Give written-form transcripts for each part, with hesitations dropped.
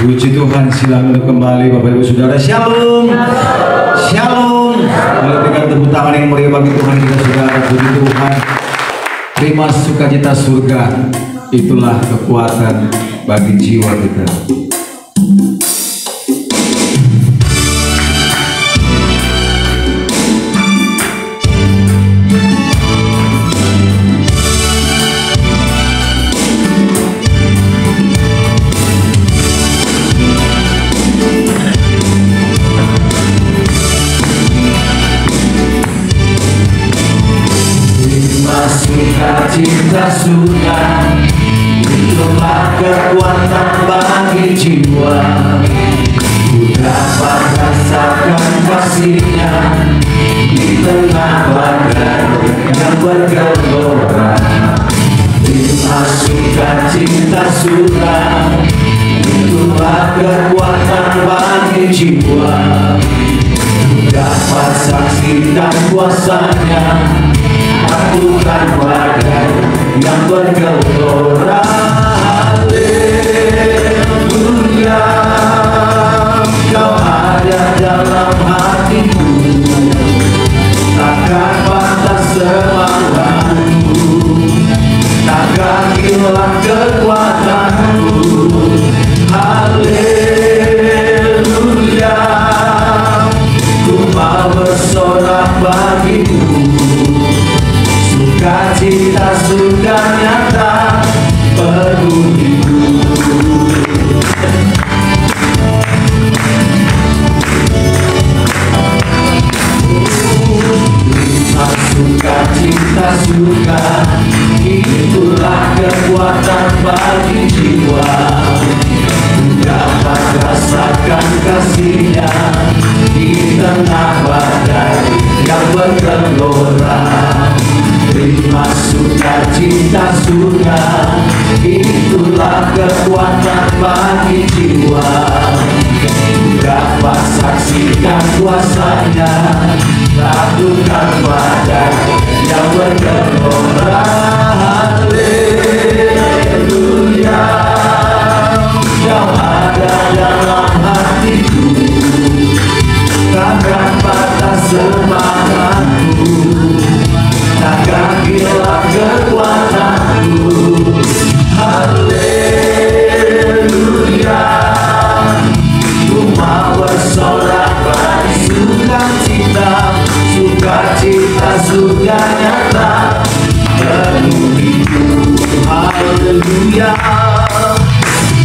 Puji Tuhan, silakan untuk kembali Bapak Ibu Saudara. Shalom. Shalom. Boleh berikan tepuk tangan yang meriah bagi Tuhan kita saudara. Puji Tuhan. Terima sukacita surga. Itulah kekuatan bagi jiwa kita. Cinta surga, itulah kekuatan bagi jiwa. Ku dapat rasakan kasih-Nya di tengah badai yang bergelora. Terima sukacita surga, itulah kekuatan bagi jiwa. Ku dapat saksikan kuasa-Nya, bukan badai yang bergelora. Haleluya, Kau ada dalam hatiku, takkan patah semangatku, takkan hilang kekuatanku. Haleluya, ku mau bersorak bagimu. Sukacita surga nyata penuhiku. Terima sukacita surga, itulah kekuatan bagi jiwa. Dapat rasakan kasih-Nya di tengah badai yang bergelora. Terima sukacita surga, itulah kekuatan bagi jiwa. Dapat saksikan kuasa-Nya, lakukan badai yang bergelora. Haleluya, Kau ada dalam hatiku, takkan patah semangatku, takkan hilang kekuatanku. Haleluya, ku mau bersorak bagi sukacita, sukacita surga nyata penuhiku. Haleluya,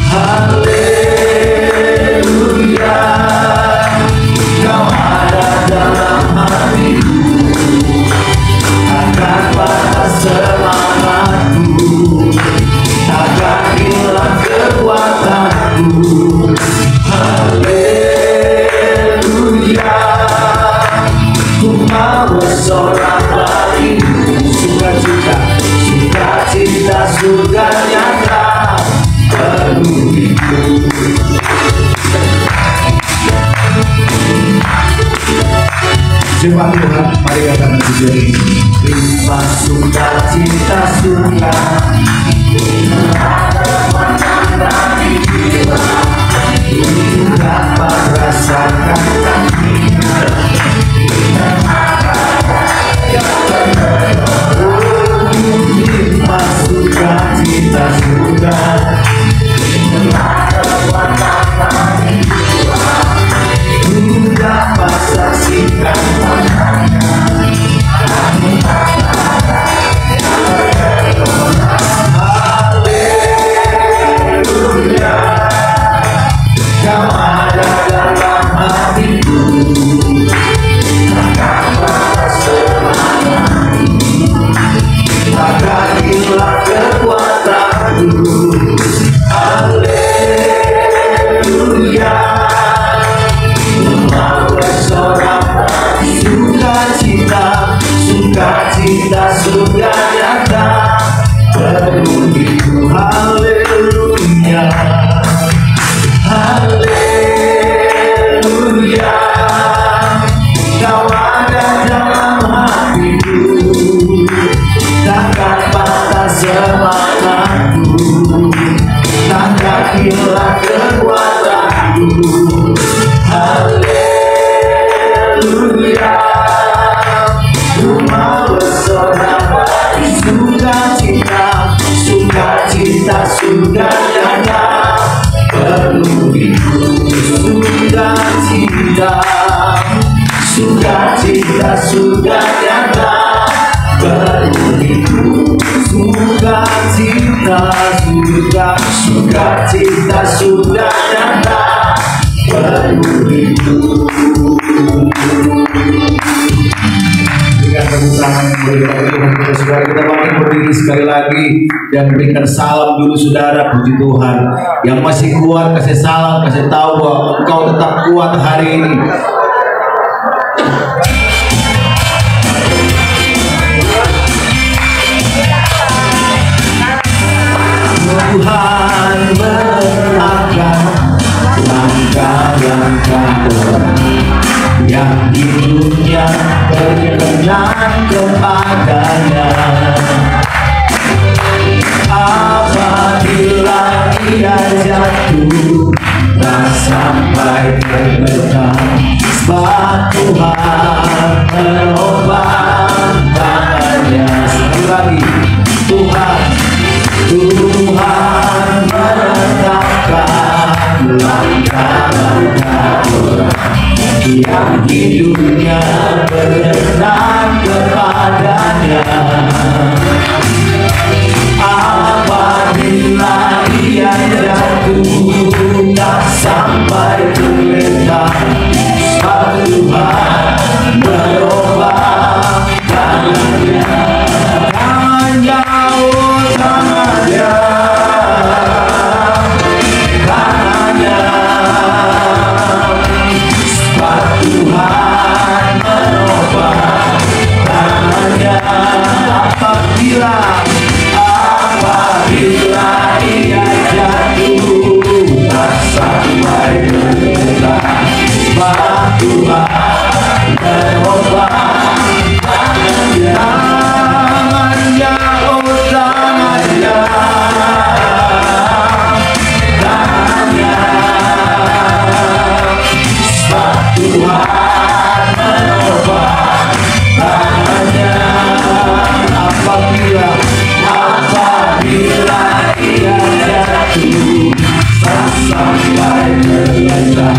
haleluya, Kau ada dalam hatiku, takkan patah semangatku, takkan hilang kekuatanku. Haleluya, ku mau bersorak bagimu. Sukacita, sukacita surga nyata penuhiku. Sembah Tuhan, mari katakan pujian ini. Terima sukacita surga, itu dapat rasakan kasih-Nya. Terima sukacita surga, ku dapat saksikan kuasa-Nya. Haleluya, rumah bersorak sukacita, sukacita sudah nyata, penuhiku sukacita, sukacita sudah nyata, penuhiku sukacita, sukacita sudah nyata, penuhiku. Berikan tepuk tangan yang mulia bagi Tuhan kita, saudara. Kita bangkit berdiri sekali lagi dan berikan salam dulu, saudara. Puji Tuhan yang masih kuat, kasih salam, kasih tahu bahwa engkau tetap kuat hari ini. Tuhan merelakan langkah-langkah orang yang hidupnya berkenan kepadanya. Apabila ia jatuh tak sampai terbenam, sebab Tuhan menopang tangannya. Sekali lagi, Tuhan menetapkan langkah-langkah orang yang hidupnya berkenan kepadanya. Apabila ia jatuh tak sampai tergeletak, sebab Tuhan menopang tangannya. Tangannya, oh tangannya, tangannya, sebab Tuhan menopang tangannya. Apabila ia jatuh tak sampai tergeletak, sebab Tuhan menopang tangannya. Tangannya, oh tangannya, tangannya, sebab Tuhan menopang tangannya. Apabila ia jatuh tak sampai tergeletak,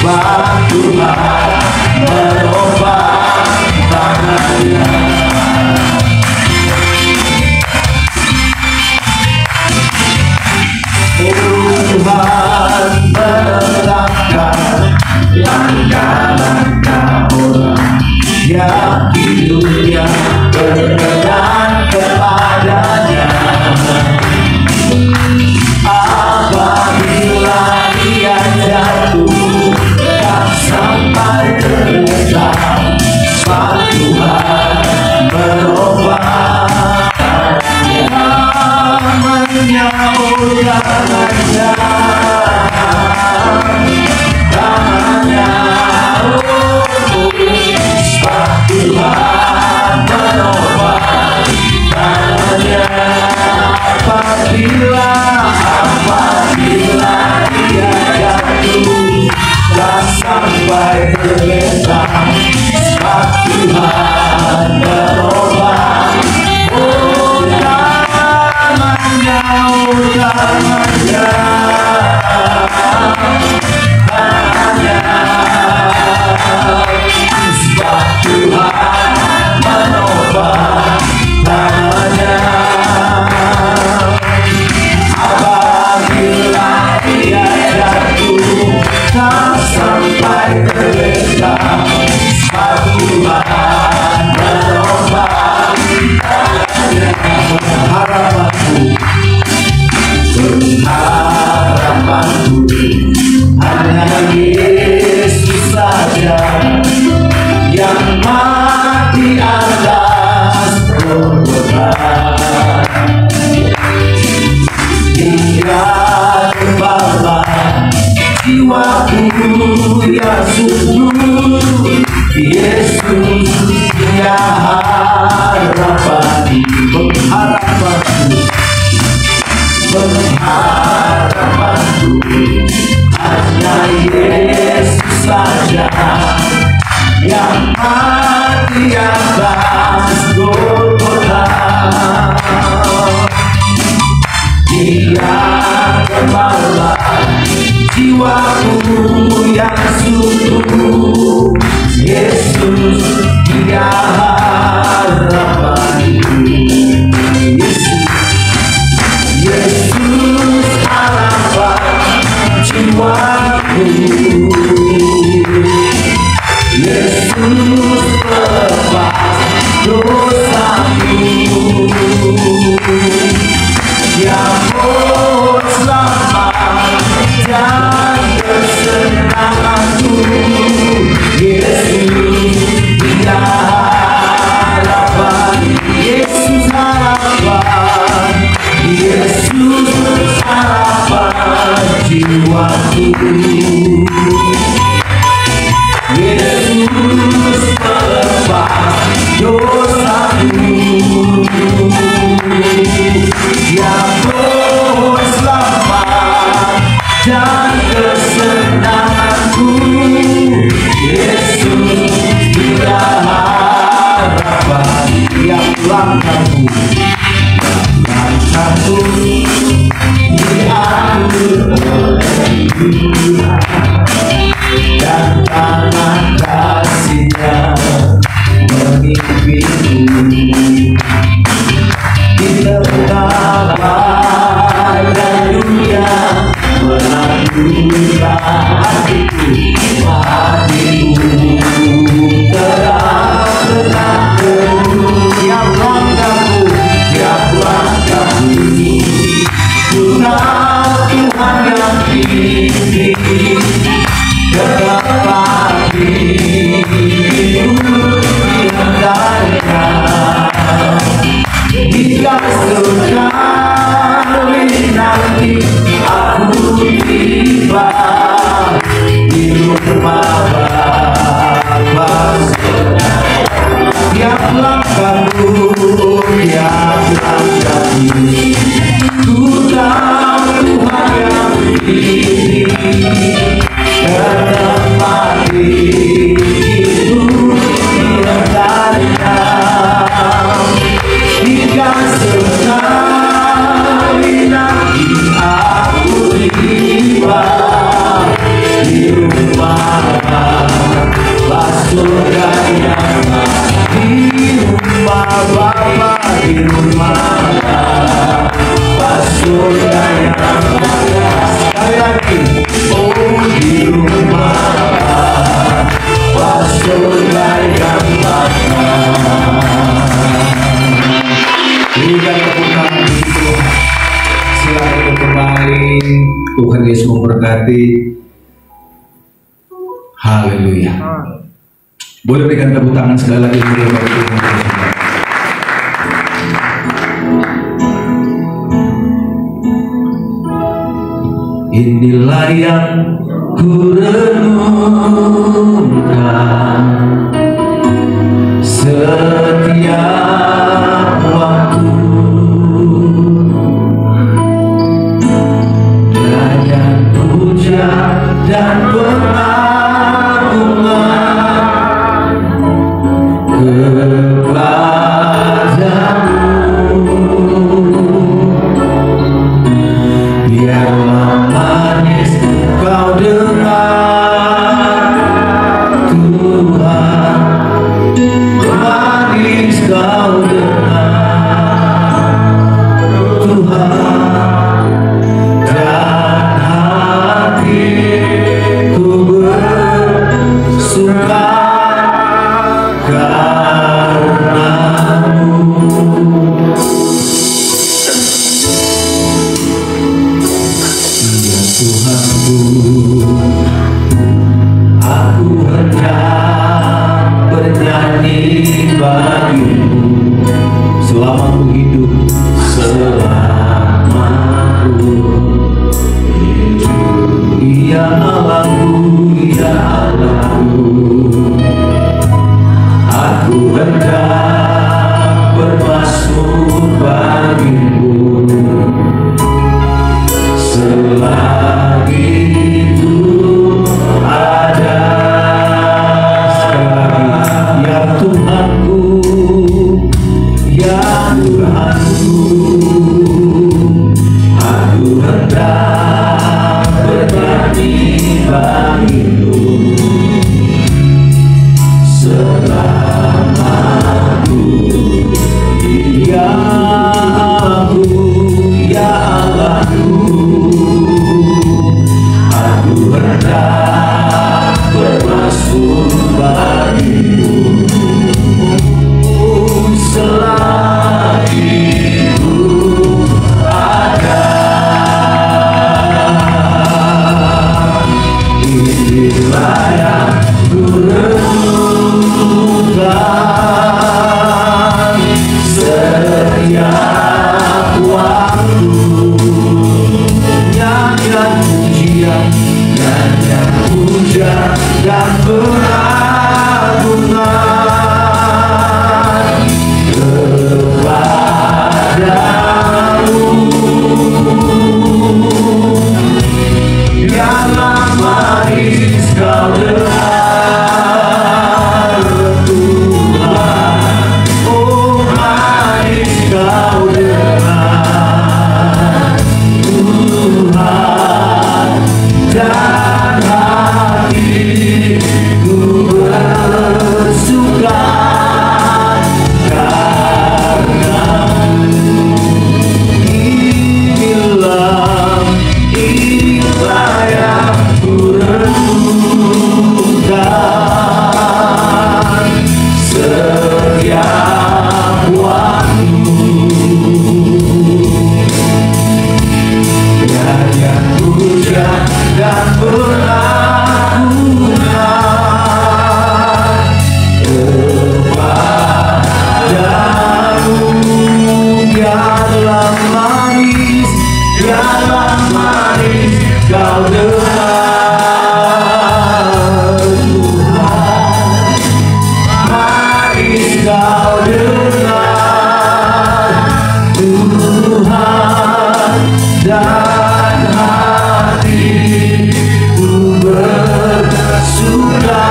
sebab Tuhan menopang tangannya. Tuhan menetapkan langkah-langkah orang yang hidupnya berkenan kepadanya. Apabila ia jatuh tak sampai tergeletak, sebab Tuhan menopang tangannya, oh tangannya, tangannya, oh sebab Tuhan menopang tangannya. Apabila ia jatuh tak sampai tergeletak, sebab Tuhan menopang. Oh tangannya, oh tangannya, tangannya, sebab Tuhan menopang tangannya. Apabila ia jatuh tak sampai tergeletak, sebab Tuhan menopang tangannya. Harapanku hanya Yesus saja yang mati atas perbuatan. Dia gembala jiwaku yang sungguh, Yesus dia harapanku, harapanku hanya jiwaku yang sungguh. Yesus dia harapanku. Yesus harapan jiwaku. Yesus pelepas dosaku. Yang mau selamat dan kesenanganku. Yesus dia harapan. Yesus harapan. Yesus harapan jiwaku. Yesus pelepas dosaku. Yang mau selamat dan kesenanganku. Yesus dia harapan. Yang langkahku, langkahku diatur oleh Dia, dan tangan kasih-Nya memimpinku. Di tengah badai dunia menandungkan hatiku, hatiku terang-terang teduh. Tiap langkahku, tiap langkahku, ku tahu Tuhan yang pimpin. Dalam hati hingga sekali nanti aku tiba di rumah Bapa. Tiap langkahku, tiap langkahku, ku tahu Tuhan yang pimpin. Dalam hati hidup diantaranya hingga sekali nanti aku tiba di rumah Bapa surga yang di rumah Bapa, di rumah Bapa surga yang sekali lagi. Oh, di rumah Bapa surga yang berikan tepuk tangan begitu. Silakan kembali. Tuhan Yesus memberkati. Haleluya. Boleh berikan tepuk tangan sekali lagi bagi Tuhan. Inilah yang ku renungkan setiap waktu. Nyanyian puja dan pengagungan kepadamu. Biarlah manis kau dengar Tuhan, manis kau dengar Tuhan, dan hatiku bersuka karenamu. Ya Tuhanku, aku hendak bernyanyi bagimu selama ku hidup, selama ku hidup. Ya Allahku, ya Allahku, aku hendak bermazmur bagimu selagi hidup ada. Sekali lagi, ya Tuhanku, ya Tuhanku, aku hendak bernyanyi tak bermaksud bagiku selagi ku ada. Inilah yang ku renungkan setiap waktu, nyanyian pujian, nyanyian puja dan pengagungan kepadamu. Biarlah manis kau dengar Tuhan, oh manis kau dengar Tuhan, dan hatiku bersuka karena-Mu. Inilah yang ku renungkan setiap waktu, nyanyian puja dan pengagungan kepadamu. Biarlah manis, biarlah manis kau dengar Tuhan, manis kau dengar Tuhan, dan hatiku bersuka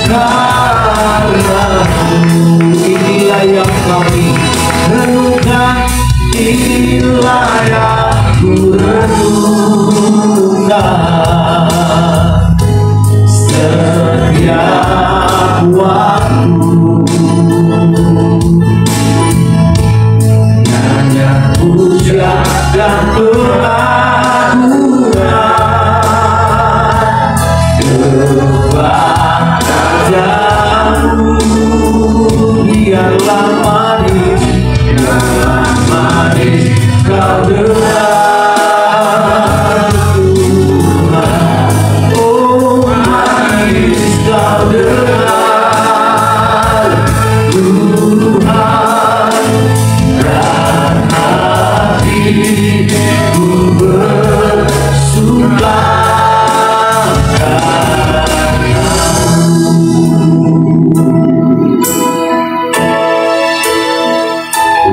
karena-Mu. Inilah yang kami renungkan, inilah yang ku renungkan setiap waktu, nyanyian puja dan pengagungan kepadamu. Biarlah manis, biarlah manis kau dengar Tuhan, oh manis kau dengar Tuhan, dan hatiku bersuka karena-Mu.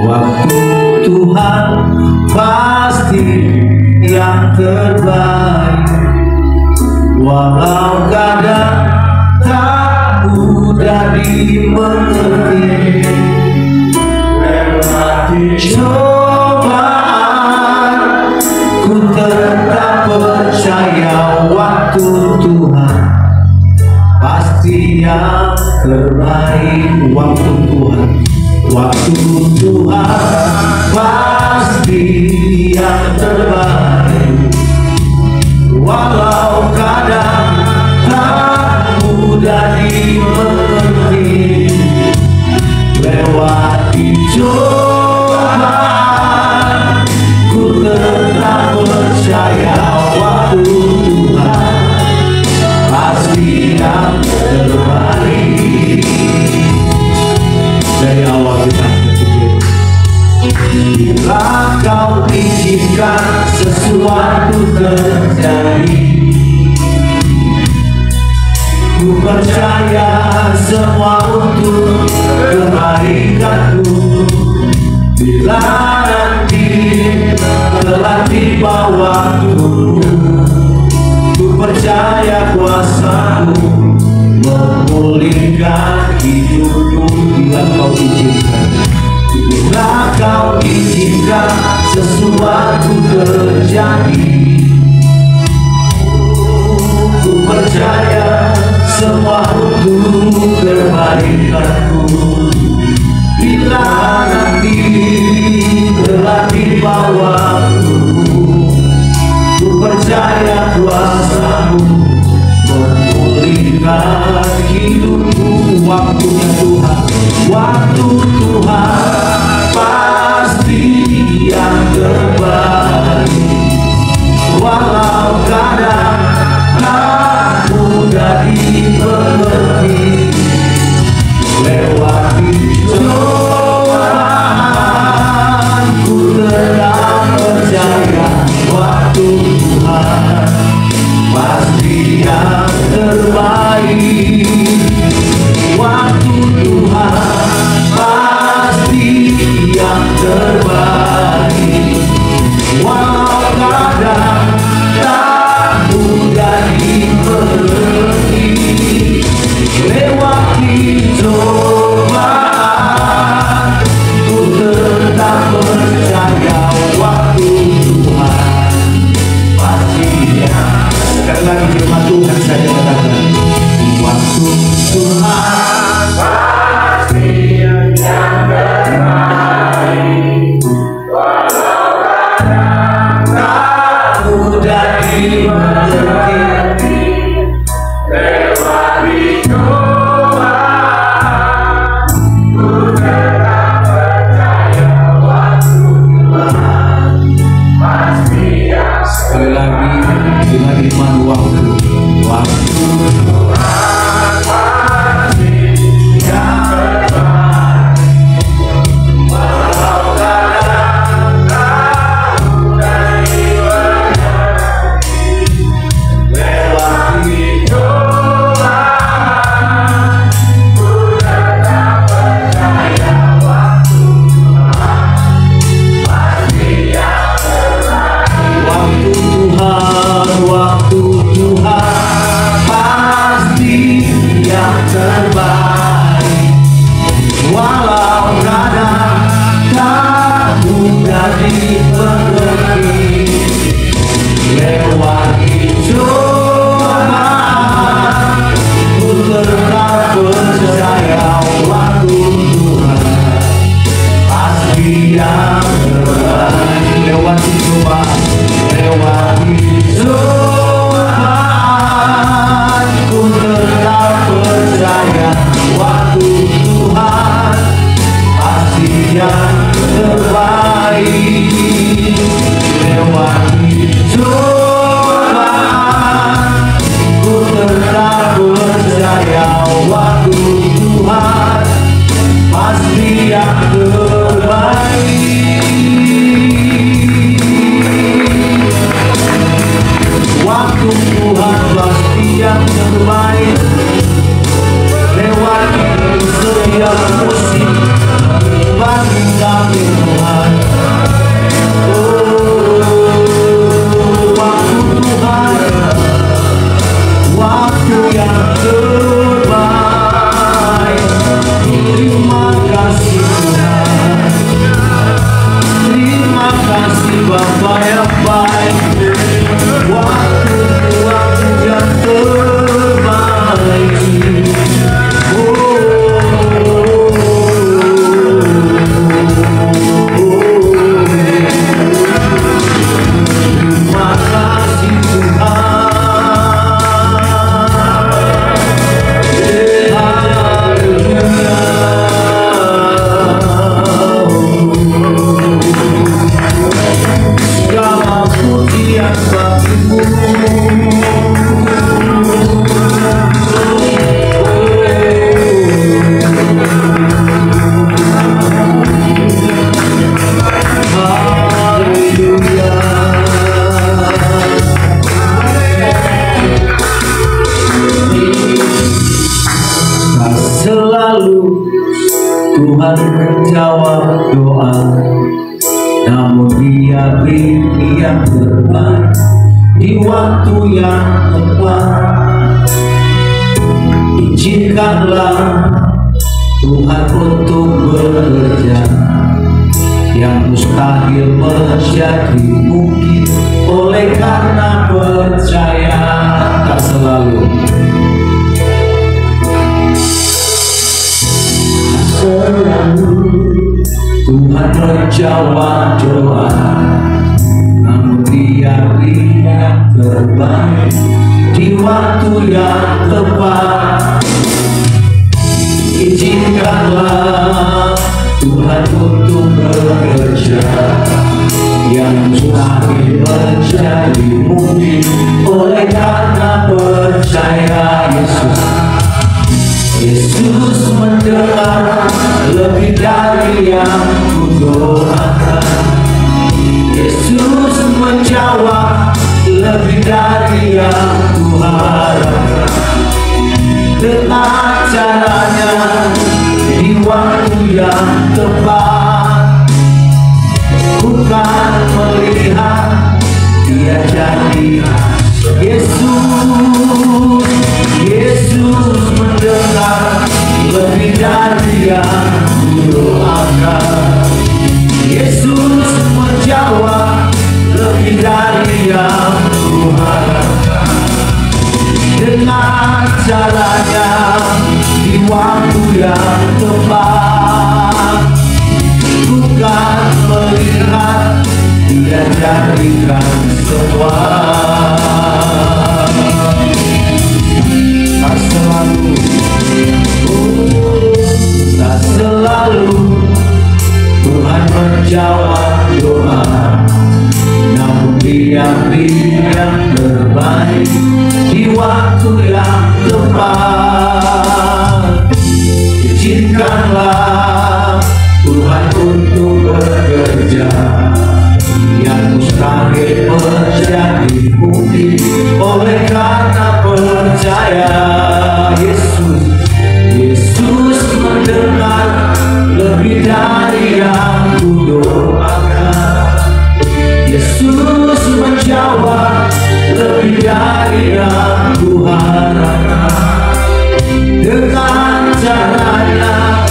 Waktu Tuhan pasti yang terbaik, walau kadang tak mudah dimengerti. Lewati cobaan ku tetap percaya waktu Tuhan pasti yang terbaik. Waktu Tuhan, waktu Tuhan pasti yang terbaik, walau kadang tak mudah dimengerti. Lewati cobaan ku tetap percaya waktu Tuhan pasti yang terbaik. Dari awal kita berpikir, bila kau izinkan sesuatu terjadi, ku percaya semua untuk kebaikanku. Bila nanti telah tiba waktumu, ku percaya kuasa-Mu memulihkan hidupku. Bila kau izinkan, bila kau izinkan sesuatu terjadi, ku percaya semua untuk kebaikanku. Bila nanti telah tiba waktu, ku percaya kuasa waktunya Tuhan, waktu Tuhan pasti yang terbaik. Walau kadang tak mudah dimengerti, lewati cobaan ku tetap percaya waktu Tuhan pasti yang terbaik. Waktu Tuhan pasti yang terbaik. Walau kadang tak mudah dimengerti, lewati cobaan ku tetap percaya waktu Tuhan pasti yang. Sekali lagi firman Tuhan saja katakan, waktu Tuhan pasti yang terbaik. Walau kadang tak mudah dimengerti, lewati cobaan ku tetap percaya waktu Tuhan pasti yang. Sekali lagi dengan iman waktu Tuhan pasti yang terbaik. Walau kadang tak mudah dimengerti, lewati cobaan ku tetap percaya waktu Tuhan pasti yang terbaik. Waktu Tuhan pasti yang terbaik. Walau kadang tak mudah dimengerti, lewati cobaan ku tetap percaya waktu Tuhan pasti yang terbaik. Lewati cobaan, lewati cobaan ku tetap percaya waktu Tuhan pasti yang terbaik. Lewati cobaan ku tetap percaya waktu Tuhan pasti yang terbaik. Waktu Tuhan pasti yang terbaik. Lewati setiap musim bagi kami Tuhan. Waktu Tuhan, waktu yang terbaik. Terima kasih Tuhan, terima kasih Bapa yang baik. Waktu yang terbaik. Terima kasih segala pujian bagimu. Selalu Tuhan menjawab doa, namun Dia beri yang terbaik di waktu yang tepat. Izinkanlah Tuhan untuk bekerja, yang mustahil menjadi mungkin oleh karena percaya. Tak selalu Tuhan menjawab doa, namun Dia beri yang terbaik di waktu yang tepat. Izinkanlah Tuhan untuk bekerja yang mustahil menjadi mungkin oleh karena percaya Yesus. Yesus mendengar lebih dari yang kudoakan. Yesus menjawab lebih dari yang kuharapkan. Dengan caranya di waktu yang tepat, bukan melihat dia jadi Yesus. Yesus mendengar lebih dari yang kudoakan. Yesus menjawab lebih dari yang kuharapkan. Dengan caranya di waktu yang tepat, bukan melihat dia jadikan semua. Tak selalu, tak selalu Tuhan menjawab doa, namun Dia pilih yang terbaik di waktu yang tepat. Izinkanlah Tuhan untuk bekerja yang mustahil menjadi mungkin oleh karena percaya Yesus. Yesus mendengar lebih dari yang kudoakan. Yesus menjawab lebih dari yang kuharapkan. Dengan caranya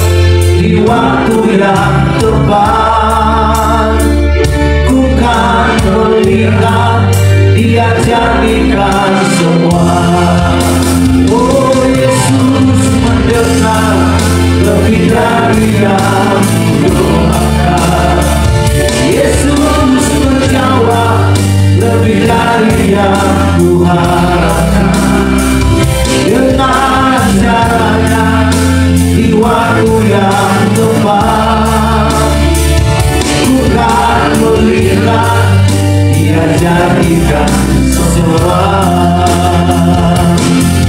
di waktu yang tepat, ku kan melihat dia jadikan semua. Oh, Yesus mendengar lebih dari yang kudoakan. Yesus menjawab lebih dari yang kuharapkan. Dengan caranya di waktu yang tepat, bukan melihat dia jadikan semua.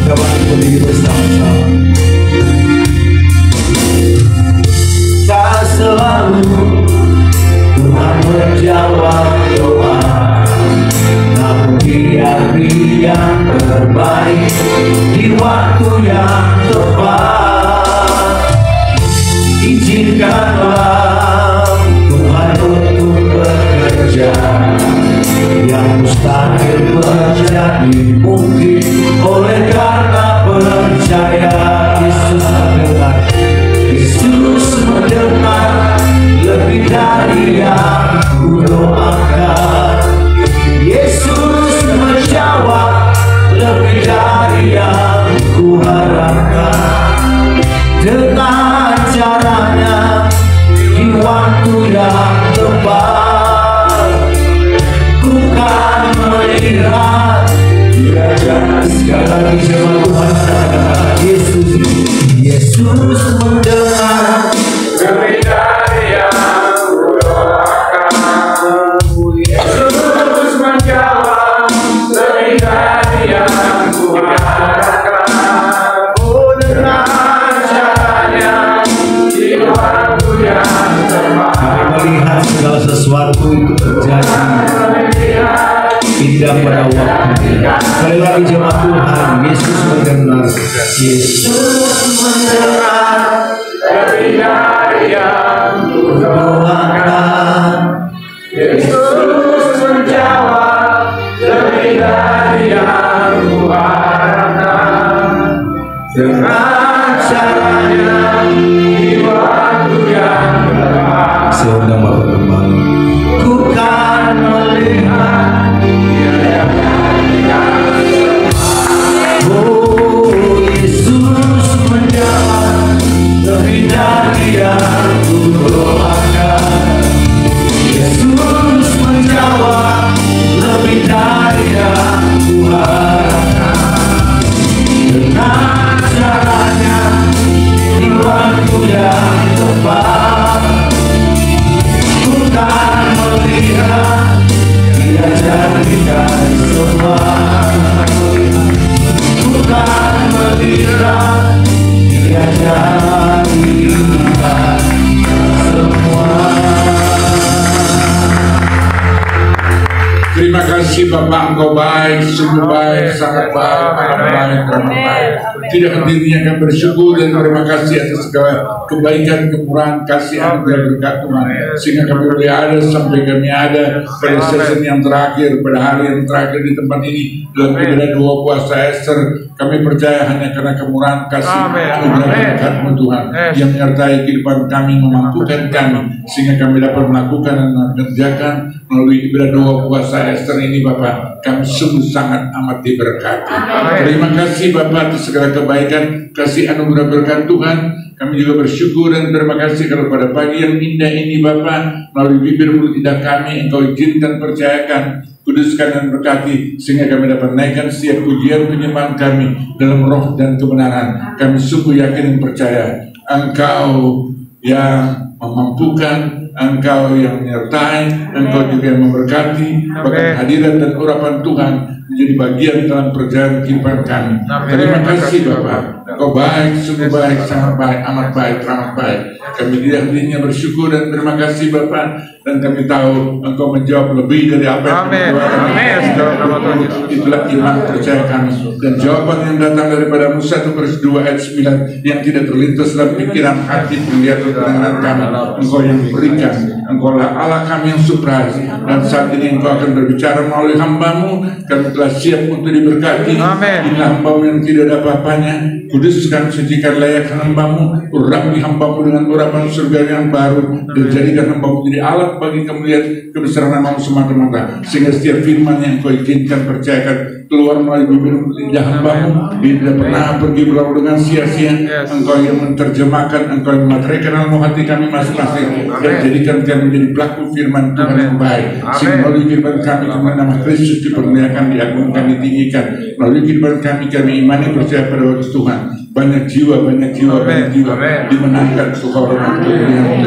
Dapat berdiri bersama-sama. Tak selalu Tuhan menjawab doa, namun Dia beri yang terbaik di waktu yang tepat. Izinkanlah Tuhan untuk bekerja yang mustahil menjadi mungkin oleh karena percaya Yesus mendengar. Yesus mendengar lebih dari yang kudoakan. Yesus menjawab lebih dari yang kuharapkan. Dengan caranya di waktu yang tepat, ku kan melihat dia jadi. Sekali lagi jemaat Tuhan, Yesus, Yesus mendengar lebih dari yang kudoakan. Yesus menjawab lebih dari yang kuharapkan. Oh, dengan caranya di waktu yang tepat, kami melihat segala sesuatu itu terjadi indah pada waktunya. Sekali lagi jemaat Tuhan, Yesus mendengar. Yesus mendengar lebih dari yang kudoakan. Yesus menjawab lebih dari yang kuharapkan. Dengan caranya di waktu yang tepat, seundang Bapak Gembala, ku kan melihat dia yang jadikan semua. Oh, Yesus menjawab lebih dari yang kudoakan. Yesus menjawab lebih dari yang kuharapkan. Dengan cara kasih Bapak, Engkau baik, sungguh baik, sangat baik, amat baik, amat baik. Tidak hentinya kami bersyukur dan terima kasih atas segala kebaikan, kemurahan, kasih anugerah berkat Tuhan, sehingga kami boleh ada sampai kami ada pada season yang terakhir, pada hari yang terakhir di tempat ini dalam ibadah 2 puasa Ester. Kami percaya hanya karena kemurahan kasih anugerah berkat-Mu Tuhan yang menyertai kehidupan kami, memampukan kami sehingga kami dapat melakukan dan mengerjakan melalui ibadah 2 puasa Ester ini Bapak. Kami sungguh sangat amat diberkati. Terima kasih Bapak atas segala kebaikan, kasih anugerah berkat Tuhan. Kami juga bersyukur dan terima kasih kalau pada pagi yang indah ini Bapak, melalui bibir mulut lidah kami Engkau izinkan, percayakan, kuduskan dan berkati sehingga kami dapat naikkan setiap pujian penyembahan kami dalam roh dan kebenaran. Kami sungguh yakin dan percaya Engkau yang memampukan, Engkau yang menyertai, Engkau juga yang memberkati, bahkan hadirat dan urapan Tuhan menjadi bagian dalam perjalanan kehidupan kami. Terima kasih Bapak, Engkau baik, sungguh baik, sangat baik, amat baik, amat baik. Kami tidak hentinya bersyukur dan terima kasih Bapak. Dan kami tahu Engkau menjawab lebih dari apa yang kami doakan. Itulah iman percaya kami. Dan jawaban yang datang daripada Musa 1/2 ayat 9 yang tidak terlintas dalam pikiran, hati, penglihatan, pendengaran kami. Engkau yang berikan. Engkau lah Allah kami yang surprise. Dan saat ini Engkau akan berbicara melalui hamba-Mu. Kami telah siap untuk diberkati. Inilah hamba-Mu yang tidak ada apa-apanya. Kuduskan, sucikan, layakkan hamba-Mu. Urapi hamba-Mu dengan urapan surga yang baru. Dan jadikan hamba-Mu menjadi alat bagi kami melihat kebesaran nama-Mu semata-mata, sehingga setiap firman yang Kau izinkan, percayakan keluar melalui bibir lidah hamba-Mu, Dia tidak pernah pergi berlalu dengan sia-sia. Engkau yang menerjemahkan, Engkau yang mematerikan dalam hati kami masing-masing, dan jadikan kami menjadi pelaku firman Tuhan yang baik, sehingga melalui firman kami kemudian nama Kristus dipermuliakan, diagungkan, ditinggikan. Melalui firman kami imani percaya pada waktu Tuhan. Banyak jiwa dimenangkan untuk hormat yang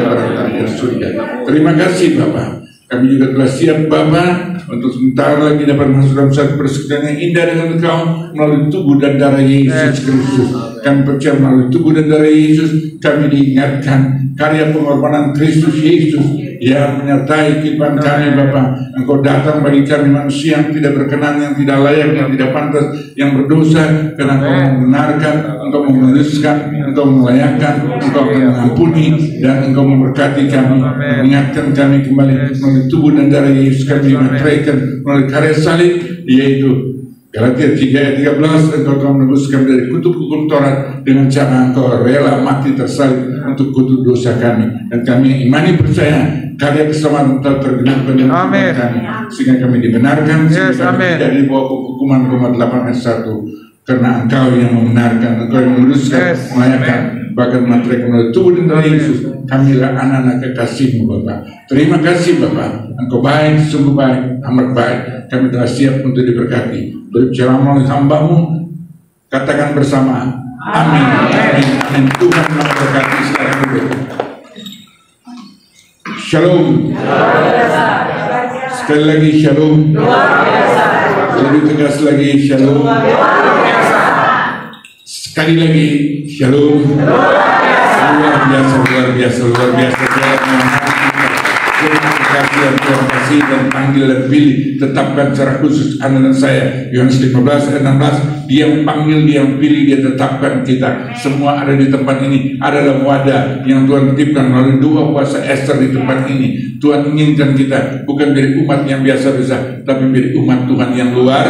di surga. Terima kasih Bapak. Kami juga telah siap Bapak untuk sebentar lagi dapat masuk dalam satu persekutuan yang indah dengan Engkau melalui tubuh dan darah Yesus Kristus. Kami percaya melalui tubuh dan darah Yesus kami diingatkan karya pengorbanan Kristus Yesus yang menyertai kehidupan kami Bapak. Engkau datang bagi kami manusia yang tidak berkenan, yang tidak layak, yang tidak pantas, yang berdosa, karena Engkau membenarkan, Engkau memelihara, Engkau melayakkan, Engkau mengampuni, dan Engkau memberkati kami, mengingatkan kami kembali melalui tubuh dan darah Yesus kami dimateraikan melalui karya salib, yaitu Galatia 3 ayat 13, Engkau telah menebus kami dari kutuk hukum Taurat dengan cara Engkau rela mati tersalib untuk kutuk dosa kami, dan kami imani percaya karya keselamatan telah tergenapkan dalam kehidupan kami, sehingga kami dibenarkan, sehingga kami tidak dibawa ke hukuman Roma 8 ayat 1, karena Engkau yang membenarkan, Engkau yang meluruskan, melayakkan, bahkan mematerikan melalui tubuh dan darah Yesus. Kamilah anak-anak kekasih-Mu Bapak. Terima kasih Bapak, Engkau baik, sungguh baik, amat baik. Kami telah siap untuk diberkati. Berbicara melalui hamba-Mu, katakan bersama amin, amin, amin. Tuhan memberkati. Silakan duduk. Shalom. Sekali lagi shalom. Lebih tegas lagi shalom. Sekali lagi shalom. Luar biasa, luar biasa, luar biasa. Terima kasih dan panggil dan pilih, tetapkan secara khusus Anda dan saya. Yohanes 15 ayat 16, Dia yang panggil, Dia yang pilih, Dia tetapkan kita. Semua ada di tempat ini, ada dalam wadah yang Tuhan titipkan melalui 2 puasa Ester di tempat ini. Tuhan inginkan kita bukan dari umat yang biasa-biasa, tapi dari umat Tuhan yang luar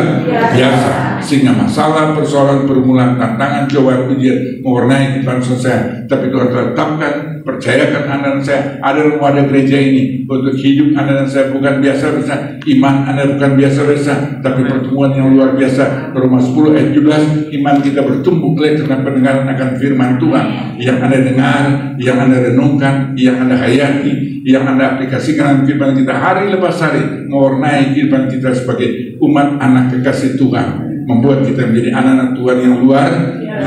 biasa, sehingga masalah, persoalan, permulaan, tantangan, cobaan, ujian mewarnai kehidupan saya. Tapi Tuhan tetapkan, percayakan Anda dan saya ada dalam wadah gereja ini untuk hidup Anda dan saya bukan biasa-biasa, iman Anda bukan biasa-biasa, tapi pertemuan yang luar biasa. Roma 10 ayat 17, iman kita bertumbuh karena pendengaran akan firman Tuhan yang Anda dengar, yang Anda renungkan, yang Anda hayati, yang Anda aplikasikan dalam kehidupan kita hari lepas hari, mewarnai kehidupan kita sebagai umat anak kekasih Tuhan, membuat kita menjadi anak-anak Tuhan yang luar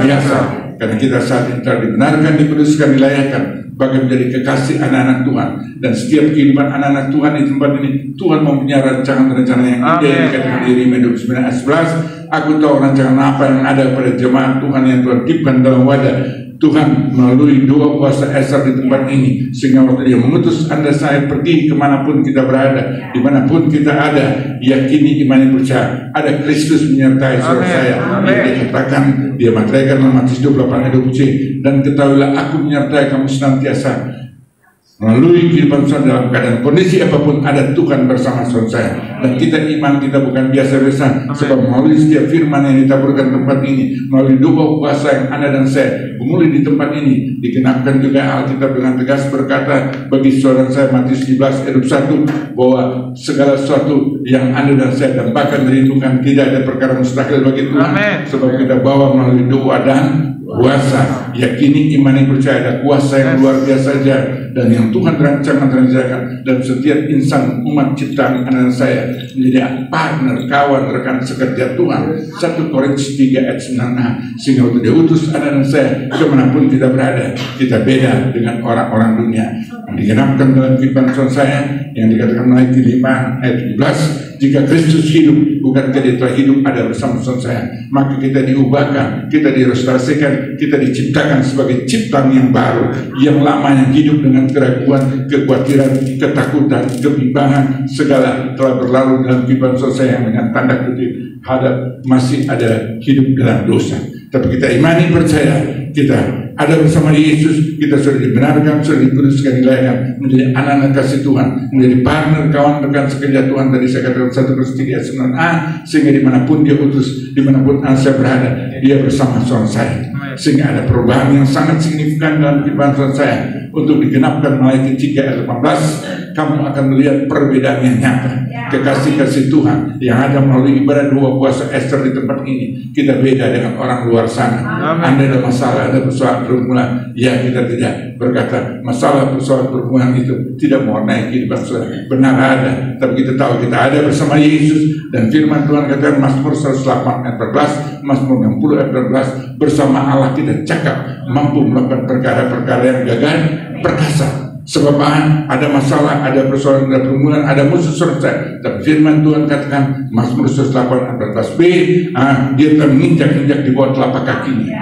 biasa. Karena kita saat ini telah dibenarkan, dikuduskan, dilayakkan, bahkan menjadi kekasih anak-anak Tuhan. Dan setiap kehidupan anak-anak Tuhan di tempat ini, Tuhan mempunyai rancangan-rencana yang indah. Dikatakan di Yeremia 29 ayat 11, Aku tahu rancangan apa yang ada pada jemaat Tuhan yang Tuhan titipkan dalam wadah. Tuhan melalui doa puasa Esa di tempat ini, sehingga waktu Dia mengutus Anda saya pergi kemanapun kita berada, dimanapun kita ada, yakini imani percaya ada Kristus menyertai saudara saya. Dia katakan, Dia materaikan dalam Matius 28:20, dan ketahuilah aku menyertai kamu senantiasa. Melalui kehidupan saudara dalam keadaan kondisi apapun ada Tuhan bersama saudara saya. Dan kita iman kita bukan biasa-biasa, sebab melalui setiap firman yang ditaburkan tempat ini, melalui doa puasa yang Anda dan saya memulai di tempat ini, dikenapkan juga Alkitab dengan tegas berkata bagi saudara saya Matius 17:1 bahwa segala sesuatu yang Anda dan saya dambakan dari Tuhan, tidak ada perkara mustahil bagi Tuhan. Sebab kita bawa melalui doa dan puasa, yakini imani percaya ada kuasa yang luar biasa saja, dan yang Tuhan rencanakan dan setiap insan umat ciptaan Anda dan saya menjadi partner, kawan, rekan sekerja Tuhan. 1 Korintus 3:9, sehingga waktu Dia utus Anda dan saya kemanapun kita berada, kita beda dengan orang-orang dunia. Digenapkan dalam kehidupan saya yang dikatakan Matius 5:17, jika Kristus hidup, bukankah Dia telah hidup ada bersama saya, maka kita diubahkan, kita direstorasikan, kita diciptakan sebagai ciptaan yang baru, yang lamanya hidup dengan keraguan, kekhawatiran, ketakutan, kebimbangan, segala telah berlalu dalam kehidupan saya yang dengan tanda kutip hadap masih ada hidup dalam dosa. Tapi kita imani percaya, kita ada bersama Yesus, kita sudah dibenarkan, sudah dikuduskan, dilayakkan menjadi anak-anak kasih Tuhan, menjadi partner, kawan, rekan sekerja Tuhan. Tadi saya katakan 1 Korintus 3:9a, sehingga dimanapun Dia utus, dimanapun saya berada, Dia bersama saudara saya. Sehingga ada perubahan yang sangat signifikan dalam kehidupan saudara saya. Untuk digenapkan Matius 3:18, kamu akan melihat perbedaan yang nyata. Kekasih-kasih Tuhan yang ada melalui ibadah doa puasa Ester di tempat ini, kita beda dengan orang luar sana. Anda ada masalah, ada persoalan pergumulan, ya kita tidak berkata masalah persoalan pergumulan itu tidak mewarnai kehidupan saudara. Benar ada, tapi kita tahu kita ada bersama Yesus. Dan firman Tuhan katakan Mazmur 108:14, Mazmur 60:14, bersama Allah kita cakap mampu melakukan perkara-perkara yang gagah perkasa. Sebab ada masalah, ada persoalan, ada pergumulan, ada musuh selesai. Tapi firman Tuhan katakan Mazmur 108:14b, Dia telah menginjak-injak di bawah telapak kakinya.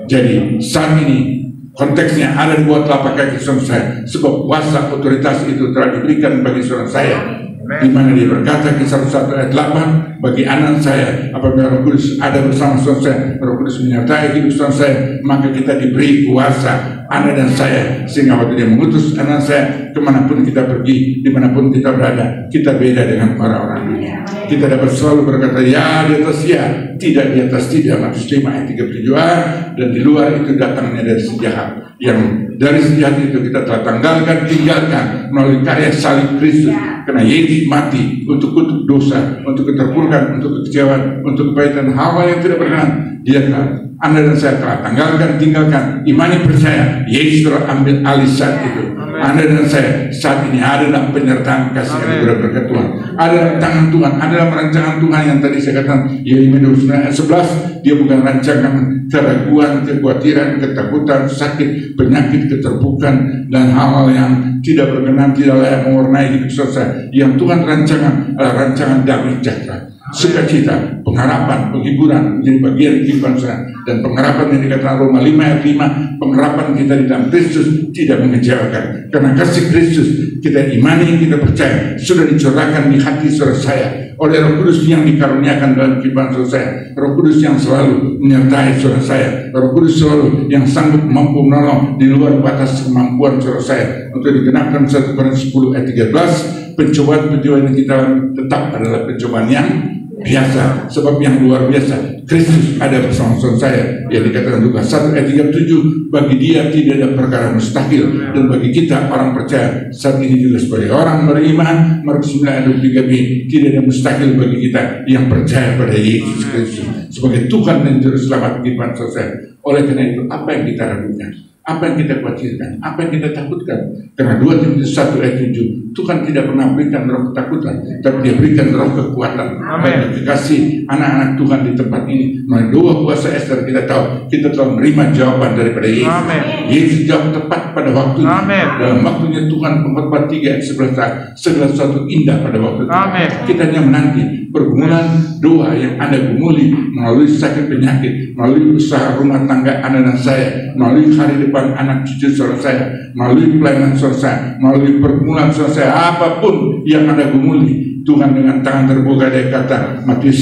Jadi saat ini konteksnya ada di bawah telapak kaki saudara saya, sebab kuasa otoritas itu telah diberikan bagi saudara saya. Di mana Dia berkata Kisah 1:8, bagi anak saya apabila Roh Kudus ada bersama saudara saya, Roh Kudus menyertai hidup saudara saya, maka kita diberi kuasa, Anda dan saya, sehingga waktu Dia mengutus anak saya kemanapun kita pergi, dimanapun kita berada, kita beda dengan orang-orang dunia. Kita dapat selalu berkata ya di atas ya, tidak di atas tidak. Matius 5:37, dan di luar itu datangnya dari sejahat, yang dari sejahat itu kita telah tanggalkan, tinggalkan melalui karya salib Kristus. Karena Yesus mati untuk kutuk dosa, untuk keterpurukan, untuk kekecewaan, untuk kepahitan, hal yang tidak berkenan. Dia telah, Anda dan saya telah tanggalkan, tinggalkan, imani percaya, Yesus telah ambil alih saat itu. Anda dan saya saat ini ada dalam penyertaan kasih anugerah berkat Tuhan, ada dalam tangan Tuhan, ada dalam rancangan Tuhan yang tadi saya katakan Yeremia 29:11. Dia bukan rancangan keraguan, kekhawatiran, ketakutan, sakit, penyakit, keterpurukan, dan hal-hal yang tidak berkenan, tidak layak mewarnai hidup selesai. Yang Tuhan rancangan adalah rancangan damai sejahtera, sukacita, pengharapan, penghiburan menjadi bagian kehidupan saya. Dan pengharapan yang dikatakan Roma 5:5, pengharapan kita di dalam Kristus tidak mengecewakan. Karena kasih Kristus kita imani, kita percaya sudah dicurahkan di hati saudara saya oleh Roh Kudus yang dikaruniakan dalam kehidupan saudara saya. Roh Kudus yang selalu menyertai saudara saya, Roh Kudus selalu yang sanggup mampu menolong di luar batas kemampuan saudara saya. Untuk digenapkan 1 Korintus 10:13, pencobaan-pencobaan yang kita tetap adalah pencobaan yang biasa, sebab yang luar biasa Kristus ada bersama saya. Yang dikatakan Lukas 1:37, bagi Dia tidak ada perkara mustahil. Dan bagi kita orang percaya saat ini juga sebagai orang beriman, Markus 9:23b, tidak ada mustahil bagi kita yang percaya pada Yesus Kristus sebagai Tuhan dan Juru Selamat kehidupan saya. Oleh karena itu, apa yang kita ragukan, apa yang kita khawatirkan, apa yang kita takutkan, karena 2 Timotius 1:7, Tuhan tidak pernah berikan roh ketakutan, tapi Dia berikan roh kekuatan. Bagi kekasih anak-anak Tuhan di tempat ini, melalui doa puasa Ester kita tahu kita telah menerima jawaban daripada Yesus. Yesus jawab tepat pada waktunya. Dalam waktunya Tuhan 4:3 ayat 11, segala sesuatu indah pada waktu itu. Kita hanya menanti pergumulan doa yang Anda gumuli melalui sakit penyakit, melalui usaha rumah tangga Anda dan saya, melalui hari depan anak cucu saudara saya, melalui pelayanan saudara saya, melalui pergumulan saudara saya, apapun yang Anda gumuli, Tuhan dengan tangan terbuka Dia kata, Matius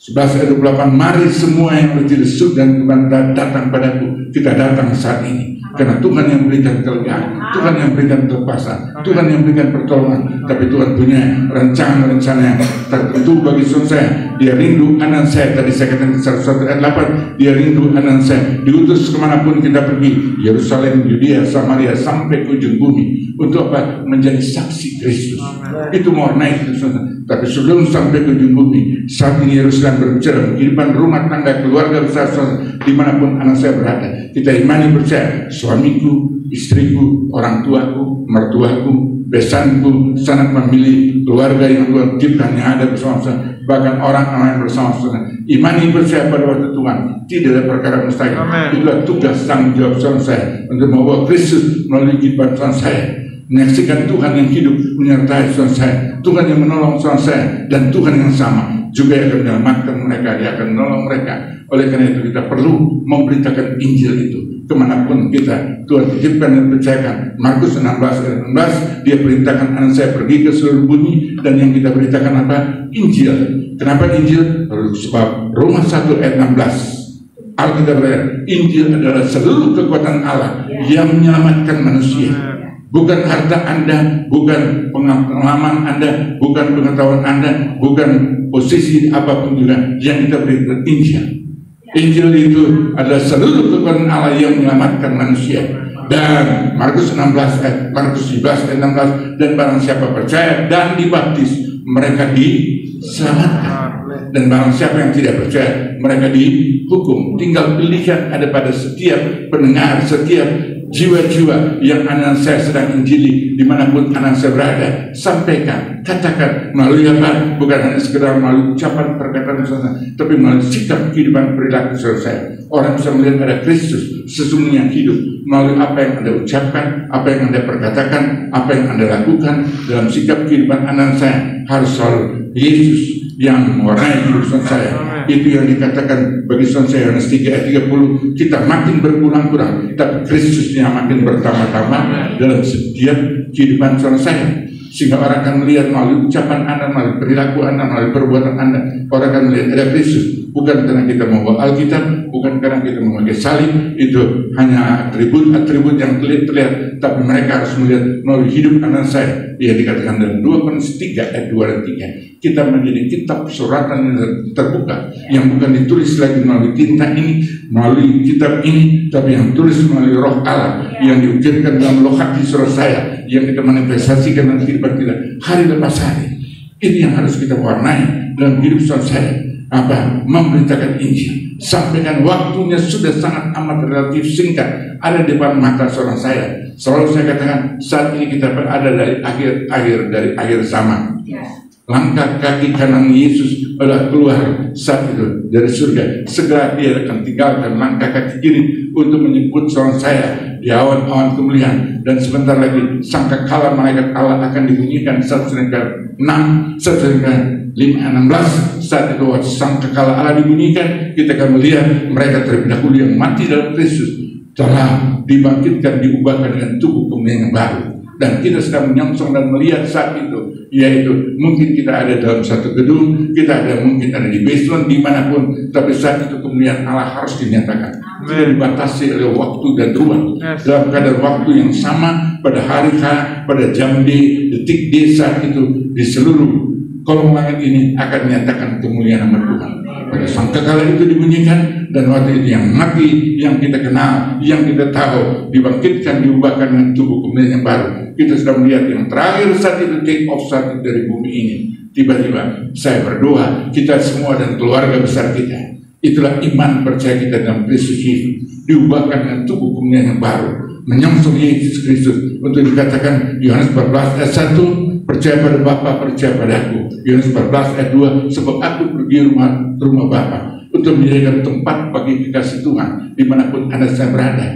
11 ayat 28, mari semua yang letih lesu dan beban datang padaku. Kita datang saat ini karena Tuhan yang berikan kelegaan, Tuhan yang berikan kelepasan, Tuhan yang berikan pertolongan. Tapi Tuhan punya rencana-rencana yang tertentu bagi saudara saya. Dia rindu anak saya, tadi saya katakan 1 ayat 8, Dia rindu anak saya, diutus kemanapun kita pergi, Yerusalem, Yudea, Samaria, sampai ke ujung bumi. Untuk apa? Menjadi saksi Kristus. Itu mewarnai itu, saudara. Tapi sebelum sampai ke ujung bumi, saat ini Yerusalem berbicara kehidupan rumah tangga, keluarga besar, dimanapun anak saya berada. Kita imani percaya, suamiku, istriku, orang tuaku, mertuaku, besanku, sanak memilih keluarga yang Tuhan ciptakan yang ada bersama-sama, bahkan orang-orang bersama-sama. Imani percaya pada waktu Tuhan tidak ada perkara mustahil. Itulah tugas tanggung jawab saya untuk membawa Kristus melalui kehidupan saya, menyaksikan Tuhan yang hidup menyertai saudara saya, Tuhan yang menolong saudara saya, dan Tuhan yang sama juga yang akan menyelamatkan mereka, Dia akan menolong mereka. Oleh karena itu kita perlu memberitakan Injil itu kemanapun kita Tuhan titipkan dan percayakan. Markus 16 ayat 16, Dia perintahkan anak saya pergi ke seluruh bumi, dan yang kita beritakan apa? Injil. Kenapa Injil? Sebab Roma 1 ayat 16 Alkitab berkata, Injil adalah seluruh kekuatan Allah yang menyelamatkan manusia. Bukan harta Anda, bukan pengalaman Anda, bukan pengetahuan Anda, bukan posisi apapun juga yang kita berikan. Injil itu adalah seluruh kekuatan Allah yang menyelamatkan manusia. Dan Markus 17 ayat 16, dan barang siapa percaya dan dibaptis, mereka diselamatkan. Dan barang siapa yang tidak percaya, mereka dihukum. Tinggal pilihan ada pada setiap pendengar, setiap jiwa-jiwa yang anak saya sedang injili dimanapun anak saya berada. Sampaikan, katakan melalui apa? Bukan hanya sekedar melalui ucapan perkataan saudara, tapi melalui sikap kehidupan perilaku saudara saya. Orang bisa melihat ada Kristus sesungguhnya yang hidup melalui apa yang Anda ucapkan, apa yang Anda perkatakan, apa yang Anda lakukan dalam sikap kehidupan anak saya. Harus selalu Yesus yang mewarnai hidup saya. Itu yang dikatakan bagi saya Yohanes 3 ayat 30, kita makin berkurang-kurang, tapi Kristus yang makin bertambah-tambah dalam setiap kehidupan saya. Sehingga orang akan melihat melalui ucapan Anda, melalui perilaku Anda, melalui perbuatan Anda, orang akan melihat ada Kristus. Bukan karena kita membawa Alkitab, bukan karena kita memakai salib, itu hanya atribut-atribut yang terlihat, tapi mereka harus melihat melalui hidup anak saya. Ia dikatakan dalam 2 Korintus 3 ayat 2 dan 3, kita menjadi kitab suratan yang terbuka, yang bukan ditulis lagi melalui tinta ini, melalui kitab ini, tapi yang tulis melalui Roh Allah yang diukirkan dalam loh hati saudara saya, yang kita manifestasikan dalam kehidupan kita hari lepas hari. Ini yang harus kita warnai dalam hidup saudara saya. Apa? Memberitakan Injil. Sampaikan, waktunya sudah sangat amat relatif singkat, ada di depan mata saudara saya. Selalu saya katakan, saat ini kita berada dari akhir zaman. Langkah kaki kanan Yesus adalah keluar saat itu dari surga. Segera Dia akan tinggalkan langkah kaki kiri untuk menyebut saudara saya di awan-awan kemuliaan. Dan sebentar lagi sangkakala malaikat Allah akan dibunyikan 1/6, 5:16. Saat itu waktu sangkakala Allah dibunyikan, kita akan melihat mereka terlebih dahulu yang mati dalam Kristus telah dibangkitkan, diubahkan dengan tubuh kemuliaan yang baru. Dan kita sedang menyongsong dan melihat saat itu, yaitu mungkin kita ada dalam satu gedung, kita mungkin ada di basement, dimanapun, tapi saat itu kemuliaan Allah harus dinyatakan. Tidak dibatasi oleh waktu dan ruang. Dalam kadar waktu yang sama, pada hari H, pada jam D, detik D, saat itu di seluruh kolom langit ini akan menyatakan kemuliaan nama Tuhan. Pada sangkakala itu dibunyikan, dan waktu itu yang mati, yang kita kenal, yang kita tahu, dibangkitkan, diubahkan dengan tubuh kemuliaan yang baru. Kita sudah melihat yang terakhir saat itu, take off saat itu dari bumi ini. Tiba-tiba saya berdoa, kita semua dan keluarga besar kita, itulah iman percaya kita dalam Kristus Yesus, diubahkan dengan tubuh kemuliaan yang baru. menyongsong Yesus Kristus, untuk dikatakan Yohanes 14 ayat 1, percaya pada Bapa, percaya padaku. Yohanes 14 ayat 2, sebab aku pergi rumah Bapa untuk menyediakan tempat bagi kekasih Tuhan dimanapun Anda saya berada.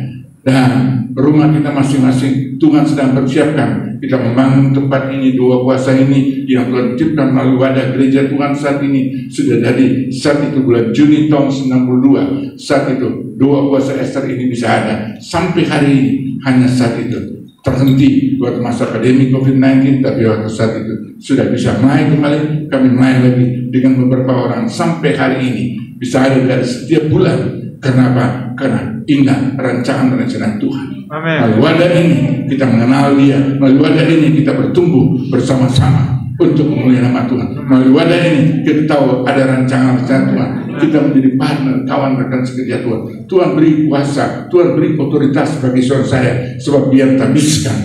Dan rumah kita masing-masing Tuhan sedang persiapkan. Kita membangun tempat ini, dua kuasa ini yang Tuhan ciptakan melalui wadah gereja Tuhan saat ini sudah dari saat itu bulan Juni tahun 92. Saat itu dua kuasa Ester ini bisa ada sampai hari ini. Hanya saat itu terhenti buat masa pandemi COVID-19, tapi waktu saat itu sudah bisa mulai kembali. Kami mulai lagi dengan beberapa orang sampai hari ini bisa ada dari setiap bulan. Kenapa? Karena ingat rancangan dan rencana Tuhan. Amin. Melalui wadah ini kita mengenal Dia. Melalui wadah ini kita bertumbuh bersama-sama untuk memuliakan nama Tuhan. Melalui wadah ini kita tahu ada rancangan Tuhan. Kita menjadi partner, kawan rekan sekerja Tuhan. Tuhan beri kuasa, Tuhan beri otoritas bagi saudara saya, sebab Dia tabiskan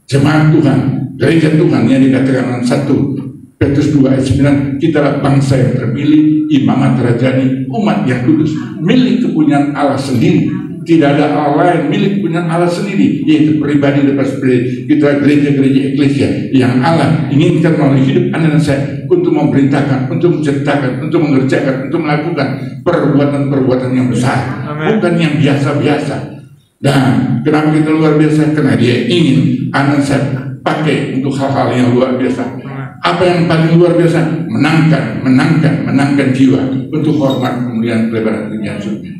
jemaat Tuhan, gereja Tuhan yang dikatakan 1 Petrus 2 ayat 9, kitalah bangsa yang terpilih, imamat rajani, umat yang kudus, milik kepunyaan Allah sendiri. Tidak ada Allah lain, milik kepunyaan Allah sendiri, yaitu pribadi lepas pribadi. Kita gereja-gereja eklesia yang Allah inginkan melalui hidup Anda dan saya untuk memberitakan, untuk menceritakan, untuk mengerjakan, untuk melakukan perbuatan-perbuatan yang besar. Amen. Bukan yang biasa-biasa. Dan kenapa kita luar biasa? Karena Dia ingin Anda dan saya pakai untuk hal-hal yang luar biasa. Apa yang paling luar biasa? Menangkan jiwa untuk hormat kemuliaan pelebaran dunia surga.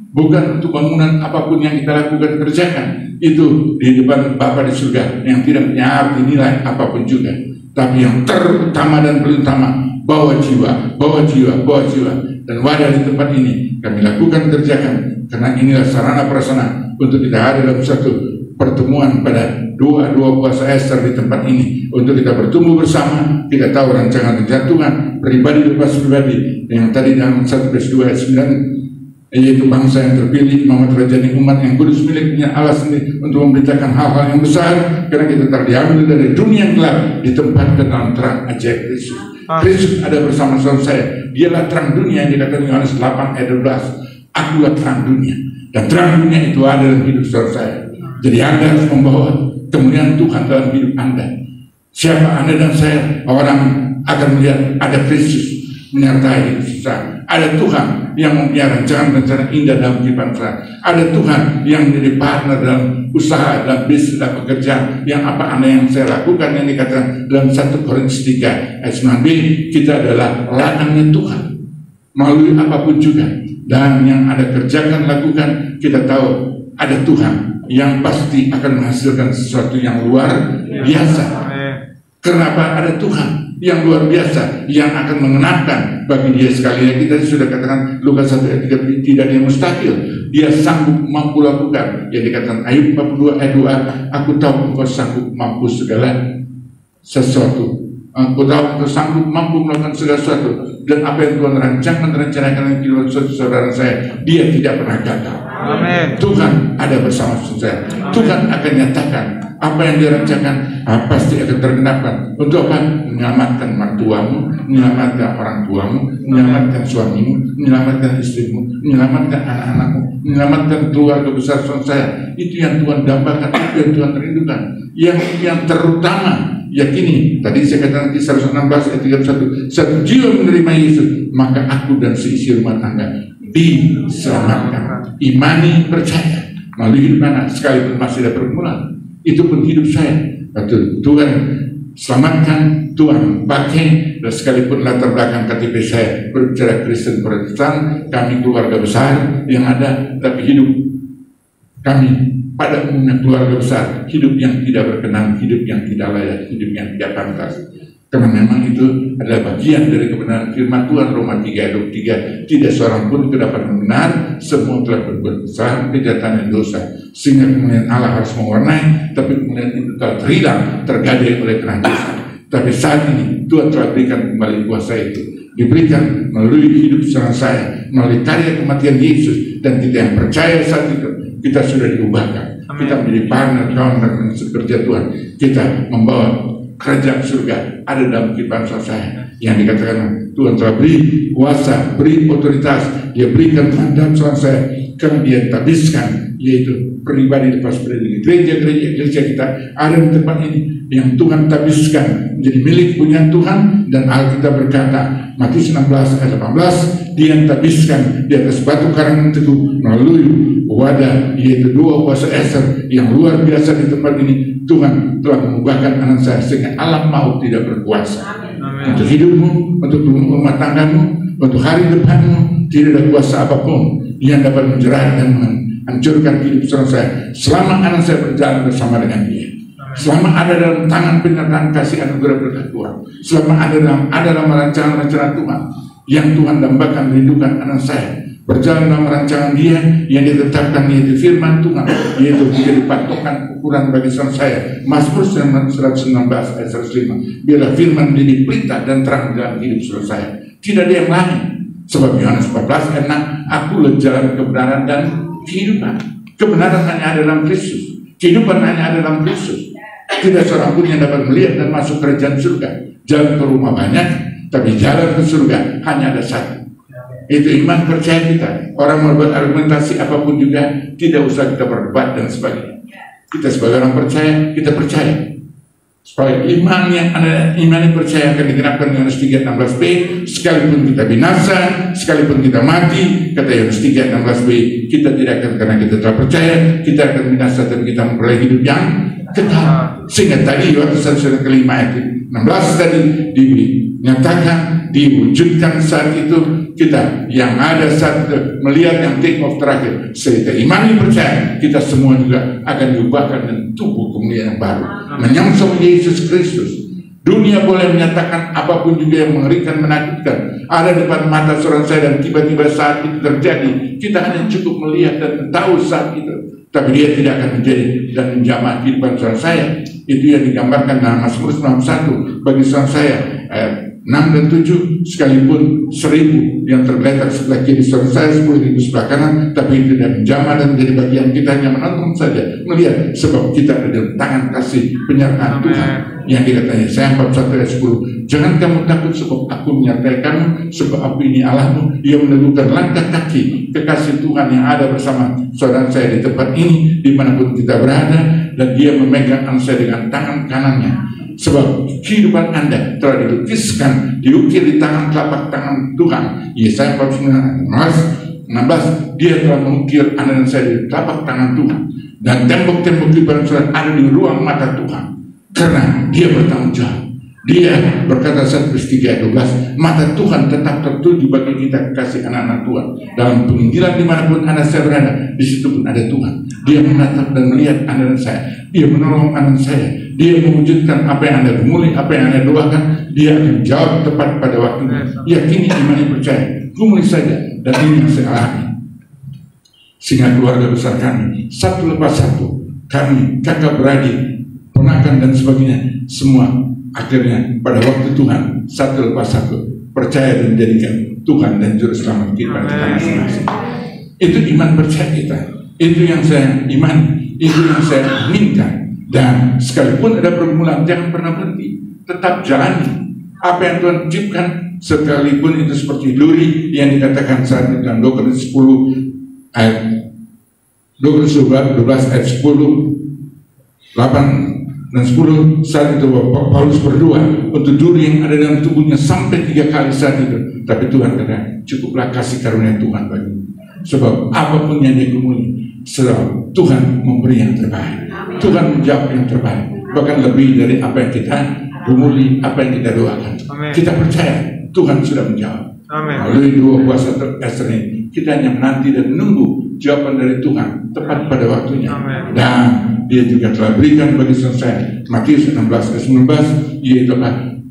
Bukan untuk bangunan apapun yang kita lakukan, kerjakan itu di depan Bapa di surga yang tidak punya arti nilai apapun juga. Tapi yang terutama dan paling utama, bawa jiwa. Dan wadah di tempat ini kami lakukan, kerjakan, karena inilah sarana prasarana untuk kita ada dalam satu pertemuan pada dua kuasa Ester di tempat ini, untuk kita bertumbuh bersama. Kita tahu rancangan Tuhan, pribadi lepas pribadi, yang tadi dalam 1 Petrus 2 ayat 9, yaitu bangsa yang terpilih, imamat rajani, umat yang kudus, miliknya Allah sendiri, untuk memberitakan hal-hal yang besar. Karena kita telah diambil dari dunia yang gelap, ditempatkan dalam terang ajaib Kristus. Kristus ada bersama saudara saya. Dialah terang dunia yang dikatakan Yohanes 8 ayat 12. Akulah terang dunia, dan terang dunia itu ada dalam hidup saudara saya. Jadi Anda harus membawa kemuliaan Tuhan dalam hidup Anda. Siapa Anda dan saya, orang akan melihat ada Kristus menyertai hidup kita. Ada Tuhan yang mempunyai rencana-rencana indah dalam kehidupan kita. Ada Tuhan yang menjadi partner dalam usaha, dalam bisnis, dalam pekerjaan. Yang apa Anda yang saya lakukan, yang dikatakan dalam 1 Korintus 3 ayat 9b, kita adalah ladangnya Tuhan melalui apapun juga. Dan yang Anda kerjakan, lakukan, kita tahu ada Tuhan yang pasti akan menghasilkan sesuatu yang luar biasa. Kenapa? Ada Tuhan yang luar biasa yang akan mengenakan bagi Dia sekali lagi. Kita sudah katakan Lukas 1 ayat 3, tidak ada yang mustahil. Dia sanggup mampu lakukan. Yang dikatakan Ayub 42 ayat 2, aku tahu engkau sanggup mampu segala sesuatu. Aku tahu engkau sanggup mampu melakukan segala sesuatu. Dan apa yang Tuhan rancangkan dan rencanakan dalam kehidupan saudara saya, Dia tidak pernah gagal. Amen. Tuhan ada bersama saya. Tuhan akan nyatakan apa yang Dia rancangkan, pasti akan tergenapkan. Untuk apa? Menyelamatkan mertuamu, menyelamatkan orang tuamu, menyelamatkan suamimu, menyelamatkan istrimu, menyelamatkan anak-anakmu, menyelamatkan keluarga besar saudara saya. Itu yang Tuhan dambakan, itu yang Tuhan rindukan. Yang terutama, yakini, tadi saya katakan di 116 ayat 31, satu jiwa menerima Yesus, maka aku dan seisi rumah tangga diselamatkan. Imani, percaya melalui hidup anak, sekalipun masih ada pergumulan, itu pun hidup saya. Betul, Tuhan selamatkan, Tuhan pakai. Dan sekalipun latar belakang KTP saya berbicara Kristen Protestan, kami keluarga besar yang ada, tapi hidup kami pada umumnya keluarga besar, hidup yang tidak berkenan, hidup yang tidak layak, hidup yang tidak pantas. Karena memang itu adalah bagian dari kebenaran firman Tuhan. Roma 3 ayat 23, tidak seorang pun kedapat benar, semua telah berbuat kesalahan, kejahatan dan dosa, sehingga kemuliaan Allah harus mewarnai, tapi kemuliaan itu telah terhilang, tergadai oleh kerana dosa. Tapi saat ini Tuhan telah berikan kembali kuasa itu, diberikan melalui hidup saudara saya, melalui karya kematian Yesus. Dan kita yang percaya saat itu, kita sudah diubahkan. Kita menjadi partner, kawan dan kerja Tuhan. Kita membawa kerajaan surga ada dalam kehidupan saya. Yang dikatakan Tuhan telah beri kuasa, beri otoritas, Dia berikan mandat soal saya, karena Dia tabiskan, yaitu pribadi lepas pribadi. Gereja kita ada di tempat ini yang Tuhan tabiskan menjadi milik punya Tuhan. Dan Alkitab berkata, Matius 16 ayat 18, Dia yang tabiskan di atas batu karang teguh melalui wadah, yaitu dua kuasa Ester yang luar biasa di tempat ini. Tuhan telah mengubahkan anak saya sehingga alam maut tidak berkuasa. Untuk hidupmu, untuk rumah tanggamu, untuk hari depanmu, tidak ada kuasa apapun yang dapat menjerat dan menghancurkan hidup saya selama anak saya berjalan bersama dengan Dia. Selama ada dalam tangan penyertaan kasih anugerah berkat Tuhan, selama ada dalam rancangan-rancangan Tuhan yang Tuhan dambakan merindukan anak saya berjalan dalam rancangan Dia yang ditetapkan, yaitu firman Tuhan, yaitu menjadi patokan ukuran bagi saya. Mazmur 119 ayat 105, biarlah firman menjadi pelita dan terang dalam hidup saya. Tidak ada yang lain. Sebab Yohanes 14 ayat 6, akulah jalan kebenaran dan kehidupan. Kebenaran hanya ada dalam Kristus, kehidupan hanya ada dalam Kristus. Tidak seorang pun yang dapat melihat dan masuk kerajaan surga. Jalan ke rumah banyak, tapi jalan ke surga hanya ada satu. Itu iman percaya kita. Orang membuat argumentasi apapun juga, tidak usah kita berdebat dan sebagainya. Kita sebagai orang percaya, kita percaya. Supaya iman yang percaya akan digenapkan Yohanes 3:16b, sekalipun kita binasa, sekalipun kita mati, kata Yohanes 3:16b, kita tidak akan, karena kita telah percaya, kita akan binasa, tapi kita memperoleh hidup yang kekal. Sehingga tadi waktu surah kelima ayat 16 tadi dinyatakan, diwujudkan saat itu kita yang ada saat melihat yang take off terakhir. Sehingga imani percaya, kita semua juga akan diubahkan dan tubuh kemuliaan yang baru, menyongsong Yesus Kristus. Dunia boleh menyatakan apapun juga yang mengerikan, menakutkan ada depan mata seorang saya, dan tiba-tiba saat itu terjadi, kita hanya cukup melihat dan tahu saat itu, tapi dia tidak akan menjadi dan menjamah kehidupan seorang saya. Itu yang digambarkan dalam Mazmur 91 bagi seorang saya ayat 6 dan 7, sekalipun 1000 yang tergeletak sebelah kiri seorang saya, 10.000 sebelah kanan, tapi itu tidak menjamah dan menjadi bagian kita, hanya menonton saja, melihat, sebab kita ada dalam tangan kasih penyertaan Tuhan. Yang dikatanya Yesaya 41 ayat 10, jangan kamu takut sebab aku menyertai kamu, sebab aku ini Allahmu yang meneguhkan langkah kaki. Kekasih Tuhan yang ada bersama saudara saya di tempat ini, dimanapun kita berada, dan Dia memegang anak saya dengan tangan kanannya. Sebab kehidupan Anda telah dilukiskan, diukir di tangan telapak tangan Tuhan. Yesaya 49:16, Dia telah mengukir Anda dan saya di telapak tangan Tuhan, dan tembok-tembok kehidupan saudara ada di ruang mata Tuhan. Karena Dia bertanggung jawab. Dia berkata 1 Petrus 3:12, mata Tuhan tetap tertuju bagi kita kekasih anak-anak Tuhan. Dalam penginjilan dimanapun Anda saya berada, di situ pun ada Tuhan. Dia menatap dan melihat Anda dan saya. Dia menolong Anda dan saya. Dia mewujudkan apa yang Anda gumuli, apa yang Anda doakan. Dia akan jawab tepat pada waktunya. Yakini, imani, percaya, gumuli saja, dan ini yang saya alami. Sehingga keluarga besar kami, satu lepas satu, kami, kakak beradik, ponakan dan sebagainya, semua akhirnya pada waktu Tuhan satu lepas satu percaya dan menjadikan Tuhan dan Juru Selamat kita masing-masing. Itu iman percaya kita. Itu yang saya iman, itu yang saya inginkan. Dan sekalipun ada pergumulan, jangan pernah berhenti, tetap jalani apa yang Tuhan ciptakan, sekalipun itu seperti duri yang dikatakan saat itu dalam 2 Korintus 10 ayat 12 ayat 10, 8 dan 10, saat itu Paulus berdoa untuk duri yang ada dalam tubuhnya sampai 3 kali saat itu. Tapi Tuhan kata, cukuplah kasih karunia Tuhan bagimu, sebab apapun yang dia gumuli, selalu Tuhan memberi yang terbaik. Tuhan menjawab yang terbaik, bahkan lebih dari apa yang kita gumuli, apa yang kita doakan. Amen. Kita percaya Tuhan sudah menjawab. Melalui dua kuasa Ester ini, kita hanya menanti dan menunggu jawaban dari Tuhan tepat pada waktunya. Amen. Dan Dia juga telah berikan bagi saya Matius 16 ayat 19, yaitu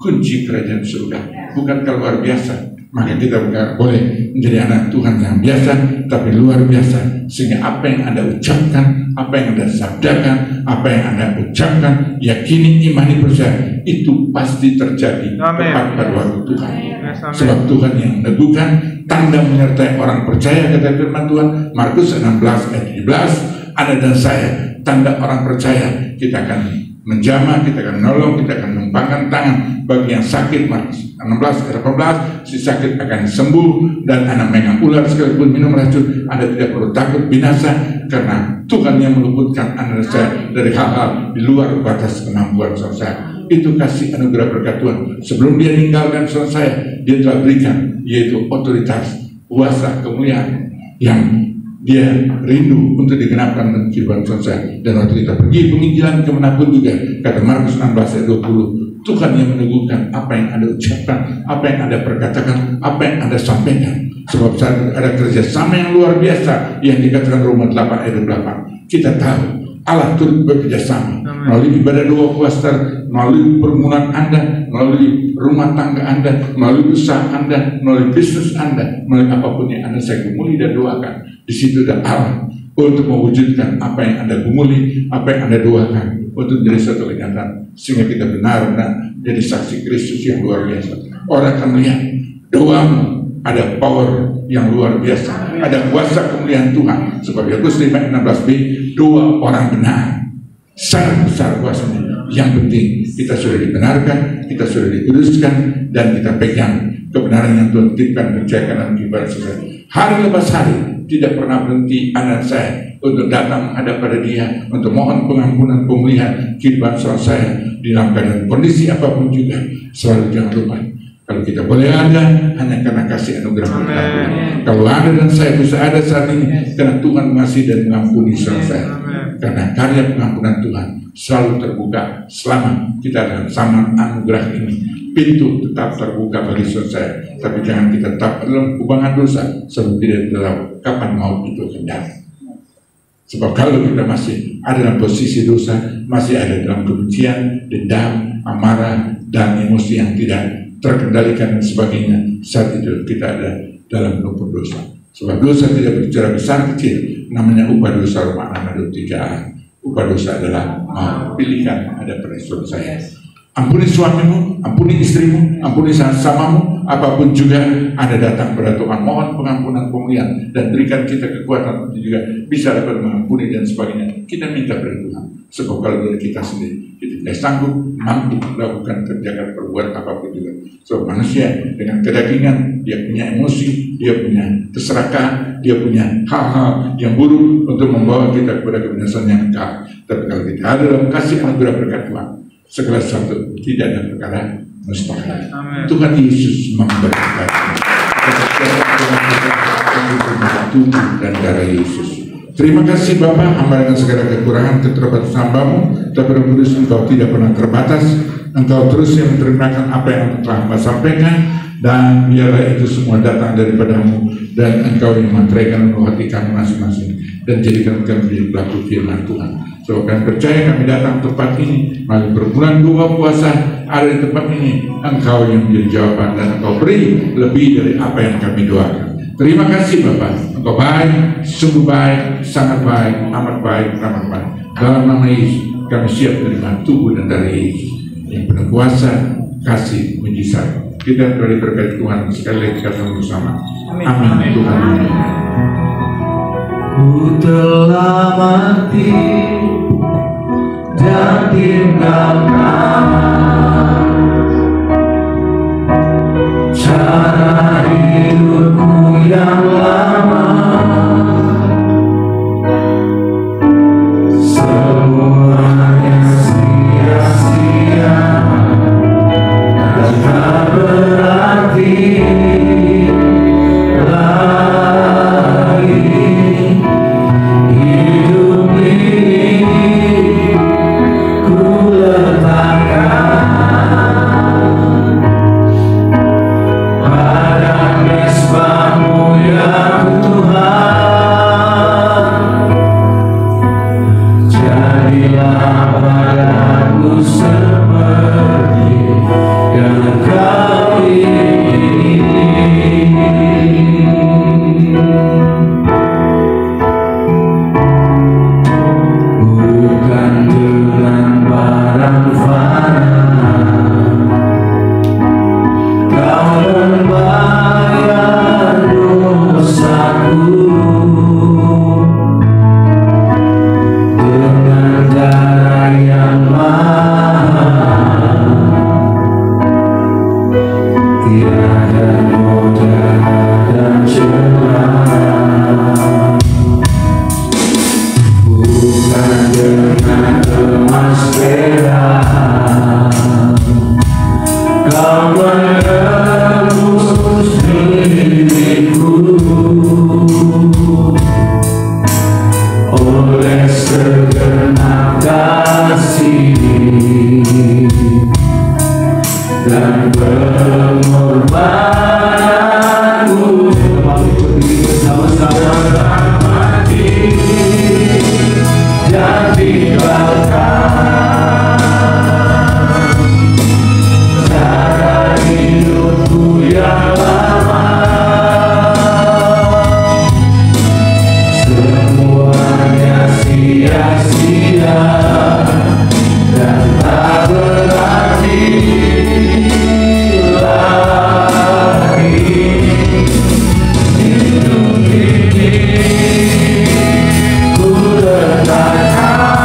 kunci kerajaan surga. Bukankah luar biasa? Maka kita boleh menjadi anak Tuhan yang biasa, tapi luar biasa. Sehingga apa yang Anda ucapkan, apa yang Anda sabdakan, apa yang Anda ucapkan, yakini, imani, percaya, itu pasti terjadi. Amen. Tepat pada waktu Tuhan. Amen. Sebab Tuhan yang meneguhkan, tanda menyertai orang percaya, kata firman Tuhan Markus 16 ayat 17, Anda dan saya, tanda orang percaya. Kita akan menjamah, kita akan menolong, kita akan melimpahkan tangan bagi yang sakit. Markus 16 ayat 18, si sakit akan sembuh, dan Anda megang ular sekalipun minum racun, Anda tidak perlu takut binasa, karena Tuhan yang meluputkan Anda dan saya dari hal-hal di luar batas kemampuan saya. Itu kasih anugerah berkat Tuhan. Sebelum dia meninggalkan saudara saya, dia telah berikan, yaitu otoritas, kuasa, kemuliaan yang dia rindu untuk digenapkan dalam kehidupan saya. Dan waktu kita pergi penginjilan kemanapun juga, kata Markus 16 ayat 20, Tuhan yang meneguhkan apa yang Anda ucapkan, apa yang Anda perkatakan, apa yang Anda sampaikan. Sebab saat ada kerjasama yang luar biasa yang dikatakan Roma 8 ayat 8. Kita tahu Allah turut bekerjasama melalui ibadah doa puasa, melalui pergumulan Anda, melalui rumah tangga Anda, melalui usaha Anda, melalui bisnis Anda, melalui apapun yang Anda saya gumuli dan doakan. Di situ ada Allah untuk mewujudkan apa yang Anda gumuli, apa yang Anda doakan, untuk menjadi satu kenyataan, sehingga kita benar-benar jadi saksi Kristus yang luar biasa. Orang akan melihat doamu ada power yang luar biasa, ada kuasa kemuliaan Tuhan. Sebab Yakobus 5:16b, doa orang benar sangat besar kuasanya. Yang penting kita sudah dibenarkan, kita sudah dikuduskan, dan kita pegang kebenaran yang Tuhan titipkan, percayakan dalam kehidupan saya. Hari lepas hari tidak pernah berhenti anak saya untuk datang menghadap pada Dia, untuk mohon pengampunan, pemulihan kehidupan saya di dalam keadaan kondisi apapun juga. Selalu jangan lupa, kalau kita boleh ada hanya karena kasih anugerah Tuhan. Kalau Anda dan saya bisa ada saat ini karena Tuhan mengasihi dan mengampuni saya. Karena karya pengampunan Tuhan selalu terbuka selama kita dalam zaman anugerah ini. Pintu tetap terbuka bagi saya, tapi jangan kita tetap dalam kubangan dosa sebab tidak tahu kapan maut itu akan datang. Sebab kalau kita masih ada dalam posisi dosa, masih ada dalam kebencian, dendam, amarah, dan emosi yang tidak terkendalikan dan sebagainya, saat itu kita ada dalam lumpur dosa. Sebab dosa tidak berbicara besar kecil, namanya upah dosa. Roma 6:3. Upah dosa adalah maut. Pilihkan ada pada saya. Ampuni suamimu, ampuni istrimu, ampuni sesamamu, apapun juga Anda datang pada Tuhan, mohon pengampunan, pemulihan, dan berikan kita kekuatan untuk juga bisa dapat mengampuni dan sebagainya. Kita minta pada Tuhan, sebab kalau dari kita sendiri kita tidak sanggup mampu melakukan kerjakan perbuatan apapun juga. So manusia dengan kedagingan, dia punya emosi, dia punya keserakahan, dia punya hal-hal yang buruk untuk membawa kita kepada kebinasan yang kekal. Tapi kalau kita ada dalam kasih anugerah berkat Tuhan, segala sesuatu tidak ada perkara mustahil. Tuhan Yesus memberkati tubuh dan darah Yesus. Terima kasih Bapa, hamba dengan segala kekurangan keterbatasan hambamu, tapi Roh Kudus Engkau tidak pernah terbatas. Engkau terus yang menerima apa yang telah hamba sampaikan, dan biarlah itu semua datang daripadamu, dan Engkau yang memantraikan hati kami masing-masing, dan jadikan kami menjadi pelaku firman Tuhan. So, kami percaya kami datang tempat ini melalui berbulan doa puasa ada di tempat ini. Engkau yang menjadi jawaban, dan Engkau beri lebih dari apa yang kami doakan. Terima kasih Bapak, Engkau baik, sungguh baik, sangat baik, amat baik, amat baik. Dalam nama Yesus kami siap menerima tubuh dan darah Yesus yang penuh kuasa, kasih, mujizat. Kita beri berkat Tuhan sekali lagi kita bersama. Amin. Tuhan. Ku telah mati dan tinggalkan cara hidupku yang lama, semuanya sia-sia dan tak berarti lagi. Hidup ini ku letakkan pada mesbah-Mu ya sia-sia dan tak berarti lagi. Hidup ini ku letakkan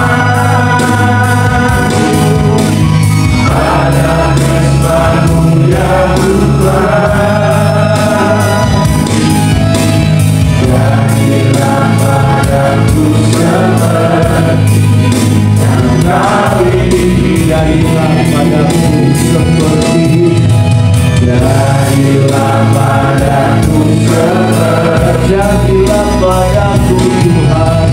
pada kesempatan yang Tuhan. Jadilah padaku seperti yang Kau ingin. Jadilah padaku seperti, jadilah padaku seperti, jadilah padaku Tuhan,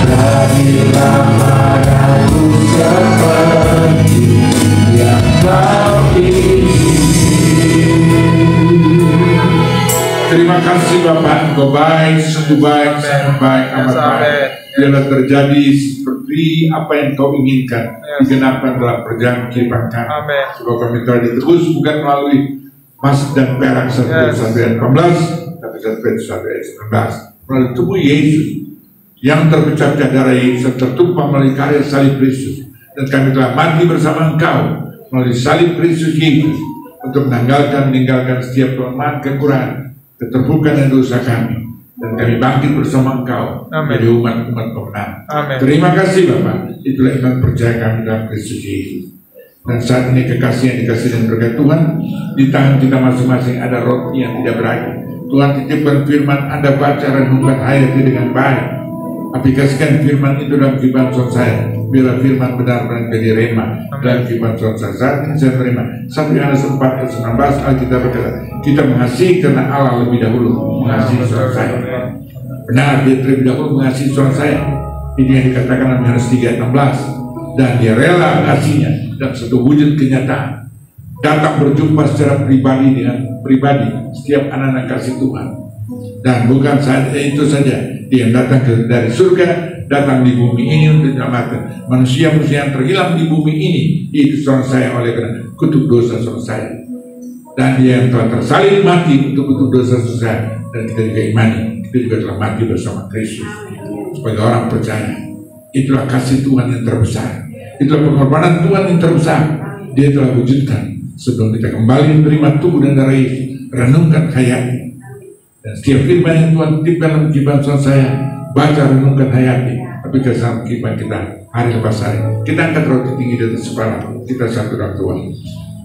jadilah padaku seperti yang Kau ingin. Terima kasih Bapak, Engkau baik, sungguh baik, sangat baik, amat baik. Biarlah terjadi seperti apa yang Kau inginkan, digenapkan dalam perjalanan kehidupan kami. Sebab kami telah ditebus bukan melalui emas dan perak 1 Korintus 14, tapi 1 Korintus 19, melalui tubuh Yesus yang terpecah darah Yesus, tertumpah melalui karya salib Kristus. Dan kami telah mati bersama Engkau melalui salib Kristus Yesus untuk meninggalkan setiap kelemahan, kekurangan, keterpurukan dan dosa kami, dan kami bangkit bersama Engkau menjadi umat-umat pemenang. Terima kasih Bapak. Itulah iman percaya kami dalam Kristus Yesus. Dan saat ini kekasih yang dikasih dan berkat Tuhan, di tangan kita masing-masing ada roti yang tidak berakhir. Tuhan titipkan firman, Anda baca renungkan hayati dengan baik. Aplikasikan firman itu dalam kehidupan saya. Biarlah firman benar-benar menjadi rema dalam kehidupan saya. Saat ini saya terima 1 Yohanes 4:19, Alkitab berkata, kita mengasihi karena Allah lebih dahulu mengasihi saudara saya. Benar, Dia terlebih dahulu mengasihi saudara saya. Ini yang dikatakan dalam Yohanes 3:16. Dan Dia rela mengasihinya dan satu wujud kenyataan, datang berjumpa secara pribadi dengan pribadi setiap anak-anak kasih Tuhan. Dan bukan saja itu saja, Dia datang dari surga, datang di bumi ini untuk menyelamatkan manusia-manusia yang terhilang di bumi ini. Itu saudara saya oleh karena kutuk dosa saudara saya. Dan Dia yang telah tersalib mati untuk kutuk dosa saudara saya. Dan kita juga imani, kita juga telah mati bersama Kristus sebagai orang percaya. Itulah kasih Tuhan yang terbesar, itulah pengorbanan Tuhan yang terbesar. Dia telah wujudkan sebelum kita kembali menerima tubuh dan darah Yesus. Renungkan hayati, dan setiap firman yang Tuhan titipkan dalam kehidupan saya, baca, renungkan, hayati. Tapi kesan kehidupan kita hari lepas hari, kita angkat roti tinggi di atas kepala kita satu dalam Tuhan.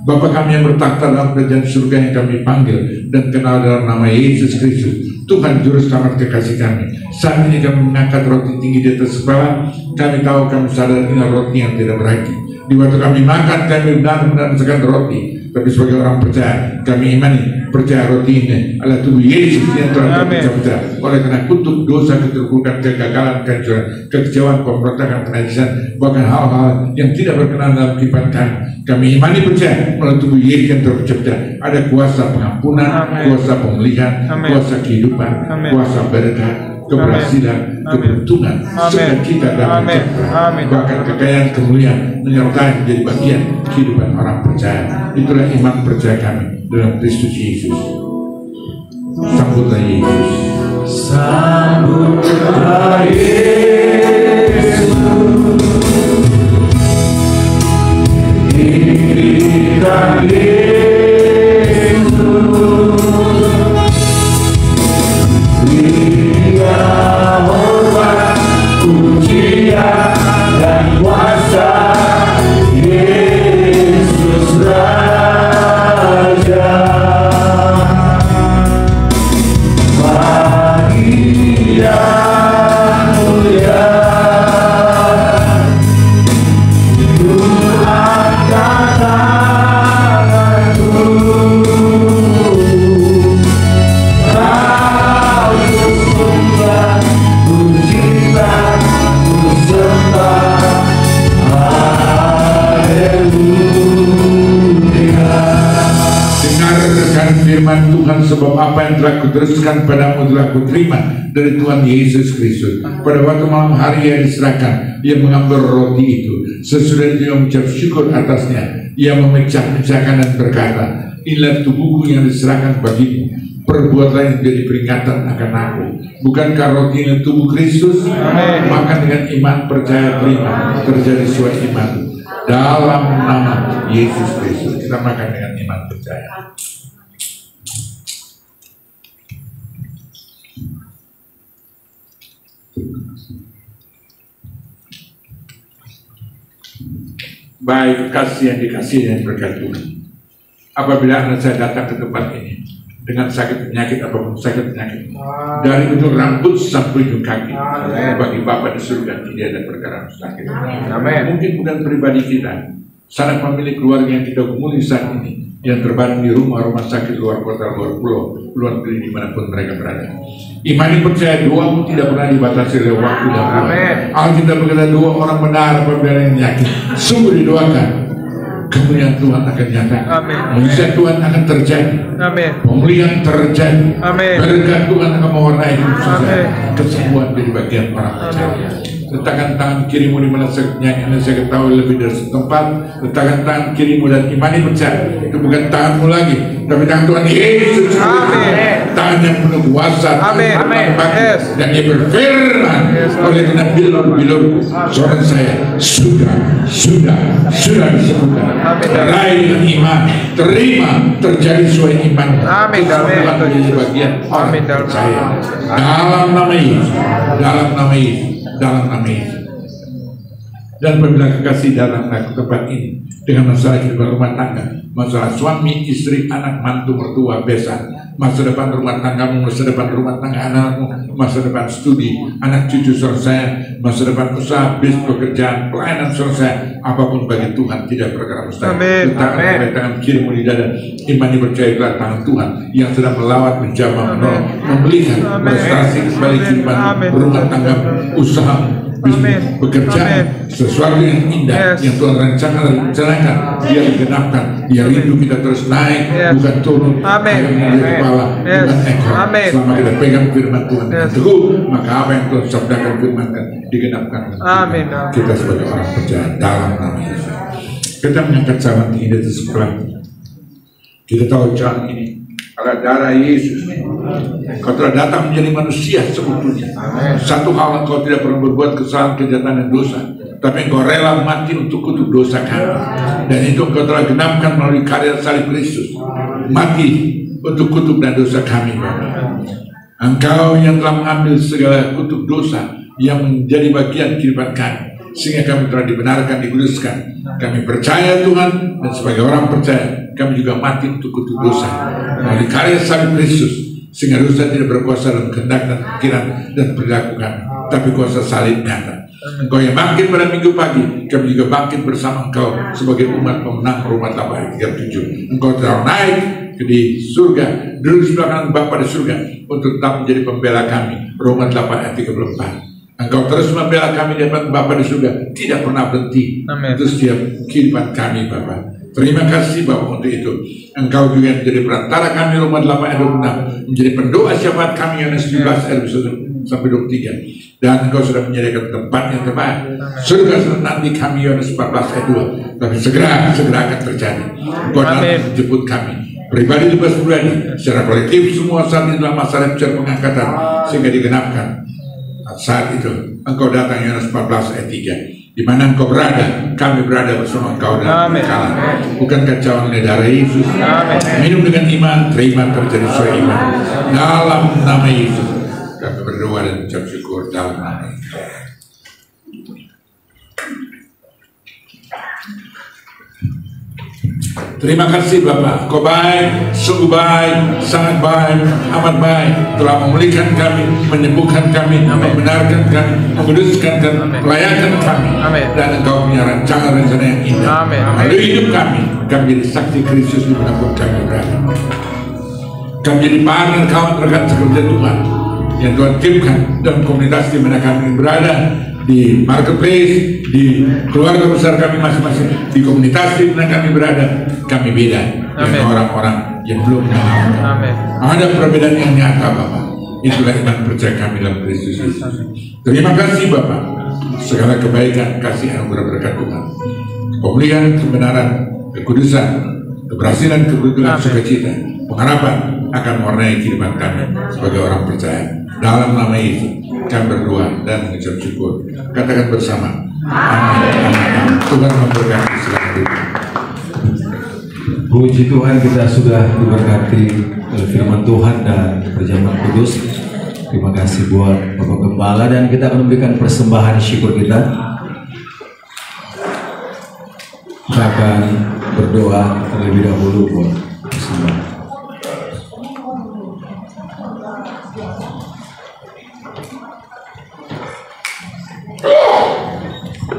Bapa kami yang bertakhta dalam kerajaan surga yang kami panggil dan kenal dalam nama Yesus Kristus, Tuhan Juru Selamat kekasih kami. Saat ini kami mengangkat roti tinggi di atas kepala. Kami tahu, kami sadar ini roti yang tidak berakhir. Di waktu kami makan, kami benar-benar merasakan roti. Tapi sebagai orang percaya, kami imani, percaya roti ini adalah tubuh Yesus yang telah terpecah oleh karena kutuk dosa, keterpurukan, kegagalan, kehancuran, kekecewaan, pemberontakan, penajisian, bahkan hal-hal yang tidak berkenan dalam kehidupan kami. Kami imani percaya melalui tubuh Yesus yang terpecah ada kuasa pengampunan, kuasa pemulihan, kuasa kehidupan, kuasa berkat, keberhasilan, keberuntungan, sukacita dan pencapaian, bahkan kekayaan, kemuliaan menyertai menjadi bagian kehidupan orang percaya. Itulah iman percaya kami dalam Kristus Yesus. Sambutlah Yesus. Sambutlah Yesus. Iringan Yesus. Dia hormat, pujian dan kuasa. Yesus Raja. Bahagia mulia Tuhan katakanku, Kau sembah, pujilah, ku sembah. Dengar rekan firman Tuhan, sebab apa yang telah kuteruskan padamu telah kuterima dari Tuhan Yesus Kristus. Pada waktu malam hari yang diserahkan, Dia mengambil roti itu. Sesudah Dia mengucap syukur atasnya, Ia memecah-mecahkan dan berkata, inilah tubuhku yang diserahkan bagimu. perbuatan yang jadi peringatan akan aku. Bukankah roti ini tubuh Kristus? Makan dengan iman, percaya, terima, terjadi sesuai iman. Dalam nama Yesus Kristus kita makan dengan iman, percaya. Baik, kasih yang dikasih dan berkat Tuhan. Apabila anak saya datang ke tempat ini dengan sakit penyakit apapun sakit penyakit, dari ujung rambut sampai ujung kaki, bagi Bapa di surga tidak ada perkara mustahil. Mungkin bukan pribadi kita, sanak pemilik keluarga yang kita gumuli saat ini, yang terbaring di rumah sakit luar kota, luar pulau, luar negeri dimanapun mereka berada. Imani percaya doamu tidak pernah dibatasi oleh waktu dan ruang. Alkitab berkata dua orang benar apabila yang menyakit, sungguh didoakan, kemuliaan Tuhan akan nyata. Mujizat Tuhan akan terjadi. Pemulihan terjadi. Berkat Tuhan akan mewarnai hidup saudara. Kesembuhan dari bagian orang percaya. Letakkan tangan kirimu di mana saya ketahui lebih dari setempat. Letakkan tangan kirimu dan imani percaya. Itu bukan tanganmu lagi, tapi tangan Tuhan Yesus. Tangan yang penuh kuasa. Dan dia berfirman oleh dengan bilur-bilur suara saya sudah disembuhkan. Raih dengan iman, terima, terjadi sesuai iman. Tuhan menjadi bagian orang percaya. Dalam nama Yesus, dalam nama Yesus, dalam nama Yesus. Dan apabila kekasih datang ke tempat ini dengan masalah kehidupan rumah tangga, masalah suami, istri, anak, mantu, mertua, besan, masa depan rumah tanggamu, masa depan rumah tangga anakmu, masa depan studi, anak cucu saudara saya, masa depan usaha, bisnis, pekerjaan, pelayanan saudara saya, apapun bagi Tuhan tidak perkara mustahil. Letakkan tangan kirimu di dada, imani percayalah tangan Tuhan yang sedang melawat, menjamah, menolong, memulihkan, prestasi kembali kehidupan rumah tanggamu, usaha, bisnis, pekerjaan, sesuatu yang indah yang Tuhan rencanakan, dia digenapkan. Dia rindu kita terus naik, bukan turun, menjadi kepala, bukan ekor. Selama kita pegang firman Tuhan teguh, maka apa yang Tuhan sabdakan firmankan digenapkan. Kita sebagai orang percaya dalam nama Yesus. Kita mengangkat cawan tinggi di atas kepala. Kita tahu cawan ini adalah darah Yesus. Kau telah datang menjadi manusia seutuhnya. Satu hal, engkau tidak pernah berbuat kesalahan, kejahatan dan dosa, tapi engkau rela mati untuk kutuk dosa kami. Dan itu engkau telah genapkan melalui karya salib Kristus, mati untuk kutuk dan dosa kami, Bapa. Engkau yang telah mengambil segala kutuk dosa yang menjadi bagian kehidupan kami, sehingga kami telah dibenarkan, dikuduskan. Kami percaya Tuhan, dan sebagai orang percaya kami juga mati untuk kutuk dosa melalui karya salib Kristus, sehingga dosa tidak berkuasa dalam kehendak dan pikiran dan perilaku kami, tapi kuasa salib nyata. Engkau yang bangkit pada minggu pagi, kami juga bangkit bersama engkau sebagai umat pemenang Roma 8 ayat 37. Engkau telah naik di surga, duduk di sebelah kanan Bapa di surga, untuk tetap menjadi pembela kami. Roma 8 ayat 34. Engkau terus membela kami di depan Bapa di surga, tidak pernah berhenti. Itu setiap kehidupan kami, Bapa. Terima kasih Bapak untuk itu. Engkau juga menjadi perantara kami, Roma 8 ayat 26, menjadi pendoa syafaat kami, Yohanes 17 ayat 1 sampai 23. Dan engkau sudah menyediakan tempat yang terbaik. Surga sudah nanti kami, Yohanes 14 ayat 2. Tapi segera akan terjadi. Engkau nanti menjemput kami, pribadi lepas pribadi, secara kolektif semua saat ini dalam masa rapture pengangkatan, sehingga digenapkan. Saat itu engkau datang, Yohanes 14 ayat 3. Di mana engkau berada, kami berada bersama engkau dalam pengkalan. Bukankah cawan oleh darah Yesus? Minum dengan iman, terima, terjadi sesuai iman. Dalam nama Yesus kami berdoa dan ucap syukur dalam nama Yesus. Terima kasih Bapak, Kau baik, sungguh baik, sangat baik, amat baik, telah memulihkan kami, menyembuhkan kami, membenarkan kami, menguduskan kami, melayakan kami, dan Engkau punya rencana-rencana yang indah. Melalui hidup kami jadi saksi Kristus dimanapun kami berada. Kami jadi partner kawan rekan sekerja Tuhan yang Tuhan kirimkan dalam komunitas di mana kami berada, di marketplace, di keluarga besar kami masing-masing, di komunitas di mana kami berada. Kami beda dengan orang-orang yang belum mengenal. Ada perbedaan yang nyata Bapak. Itulah iman percaya kami dalam Kristus Yesus. Terima kasih Bapak, segala kebaikan, kasih, anugerah, berkat Tuhan, pemulihan, kebenaran, kekudusan, keberhasilan, keberuntungan, sukacita, pengharapan, akan mewarnai kehidupan kami sebagai orang percaya. Dalam nama Yesus kami berdoa dan mengucap syukur. Katakan bersama, amin. Tuhan memberkati selamat hidup. Puji Tuhan, kita sudah diberkati oleh firman Tuhan dan perjamuan kudus. Terima kasih buat Bapak Gembala, dan kita akan memberikan persembahan syukur kita. Kita akan berdoa terlebih dahulu buat persembahan.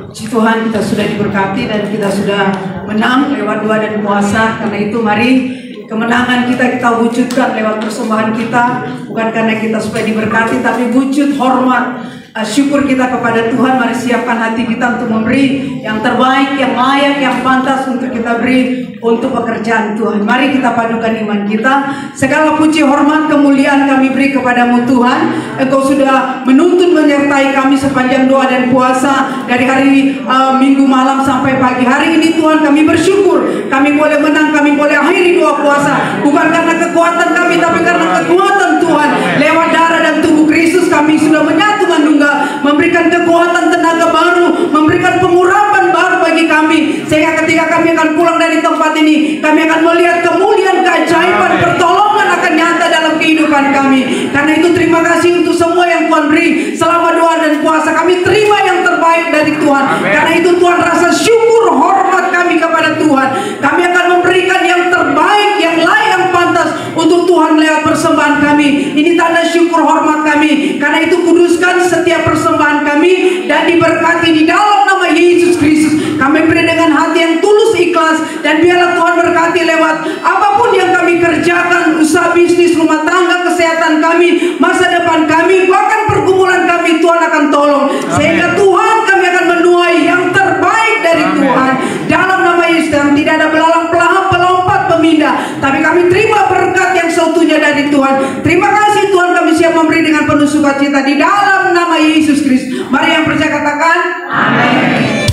Puji Tuhan, kita sudah diberkati dan kita sudah menang lewat doa dan puasa. Karena itu mari kemenangan kita wujudkan lewat persembahan kita. Bukan karena kita supaya diberkati, tapi wujud hormat syukur kita kepada Tuhan. Mari siapkan hati kita untuk memberi yang terbaik, yang layak, yang pantas untuk kita beri untuk pekerjaan Tuhan. Mari kita padukan iman kita. Segala puji, hormat, kemuliaan kami beri kepadamu Tuhan. Engkau sudah menuntun menyertai kami sepanjang doa dan puasa dari hari Minggu malam sampai pagi hari ini. Tuhan, kami bersyukur kami boleh menang, kami boleh akhiri doa puasa. Bukan karena kekuatan kami, tapi karena kekuatan Tuhan. Lewat darah dan tubuh Kristus kami sudah menyatu mandunggal, memberikan kekuatan, tenaga baru, memberikan pengurapan baru bagi kami. Sehingga ketika kami akan pulang dari tempat ini, kami akan melihat kemuliaan, keajaiban, pertolongan akan nyata dalam kehidupan kami. Karena itu terima kasih untuk semua yang Tuhan beri selama doa dan puasa. Kami terima yang terbaik dari Tuhan. Amen. Karena itu Tuhan, rasa syukur hormat kami kepada Tuhan. Kami akan memberikan yang terbaik, yang layak, yang pantas untuk Tuhan lewat persembahan kami. Ini tanda syukur hormat kami. Karena itu kuduskan setiap persembahan kami dan diberkati di dalam nama Yesus Kristus. Kami beri dengan hati yang tulus, ikhlas, dan biarlah Tuhan berkati lewat apapun yang kami kerjakan, usaha bisnis, rumah tangga, kesehatan kami, masa depan kami, bahkan pergumulan kami. Tuhan akan tolong. Sehingga Tuhan, kami akan menuai yang terbaik dari Tuhan dalam nama Yesus. Dan tidak ada belalang, pelahap, pelompat, pemindah, tapi kami terima berkat yang seutuhnya dari Tuhan. Terima kasih Tuhan, kami siap memberi dengan penuh sukacita di dalam nama Yesus Kristus. Mari yang percaya katakan amin.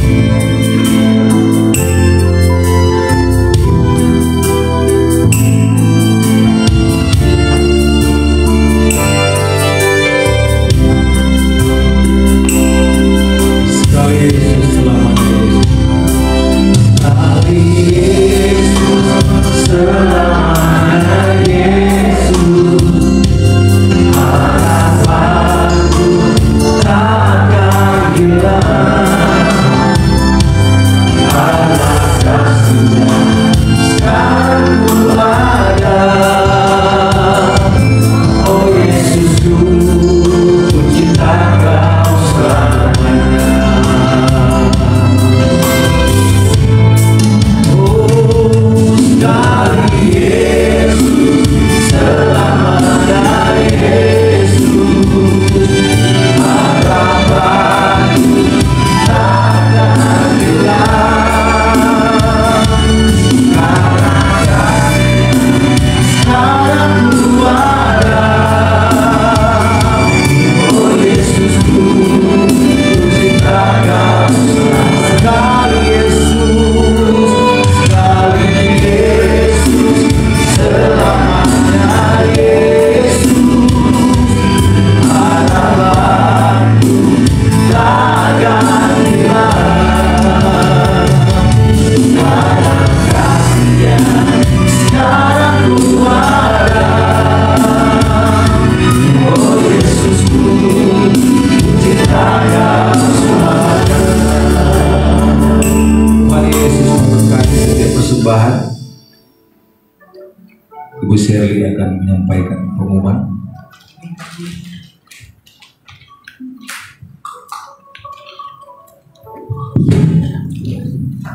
Ibu Shirley akan menyampaikan pengumuman.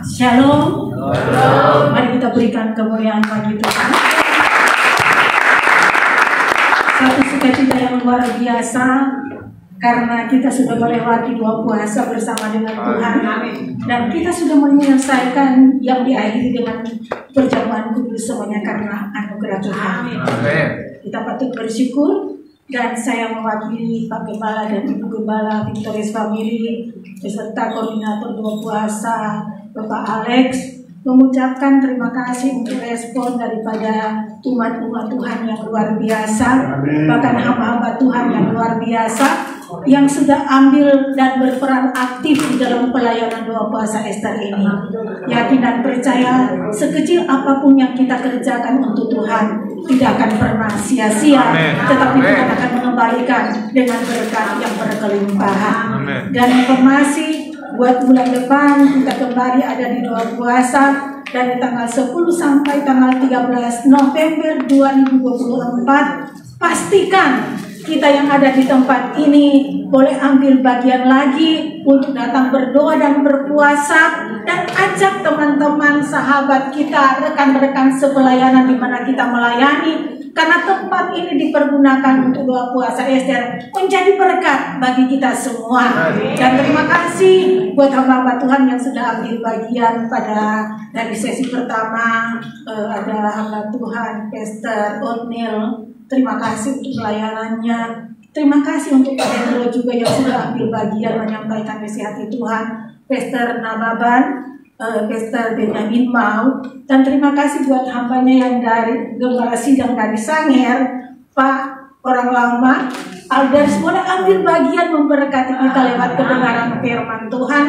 Shalom. Mari kita berikan kemuliaan bagi Tuhan. Satu sukacita yang luar biasa karena kita sudah melewati 2 puasa bersama dengan Tuhan. Dan kita sudah menyelesaikan yang diakhiri dengan perjamuan kudus semuanya karena anugerah Tuhan. Kita patut bersyukur. Dan saya mewakili Pak Gembala dan Ibu Gembala Victorious Family beserta koordinator 2 puasa Bapak Alex, mengucapkan terima kasih untuk respon daripada umat-umat Tuhan yang luar biasa, bahkan hamba-hamba Tuhan yang luar biasa yang sudah ambil dan berperan aktif di dalam pelayanan doa puasa Ester ini. Yakin dan percaya sekecil apapun yang kita kerjakan untuk Tuhan tidak akan pernah sia-sia, tetapi Tuhan akan mengembalikan dengan berkat yang berkelimpahan. Dan informasi buat bulan depan kita kembali ada di doa puasa dari tanggal 10 sampai tanggal 13 November 2024. Pastikan kita yang ada di tempat ini boleh ambil bagian lagi untuk datang berdoa dan berpuasa, dan ajak teman-teman, sahabat kita, rekan-rekan sepelayanan di mana kita melayani, karena tempat ini dipergunakan untuk doa puasa Ester menjadi berkat bagi kita semua. Dan terima kasih buat hamba Tuhan yang sudah ambil bagian pada dari sesi pertama. Ada hamba Tuhan Pastor O'Neil, terima kasih untuk pelayanannya. Terima kasih untuk Pak Hendro juga yang sudah ambil bagian menyampaikan isi hati Tuhan. Pastor Nababan, Pastor Benjamin Mau, dan terima kasih buat hambanya yang dari Gembala Sidang dari Sanger, Pak orang lama Aldaris, boleh ambil bagian memberkati kita lewat kebenaran firman Tuhan.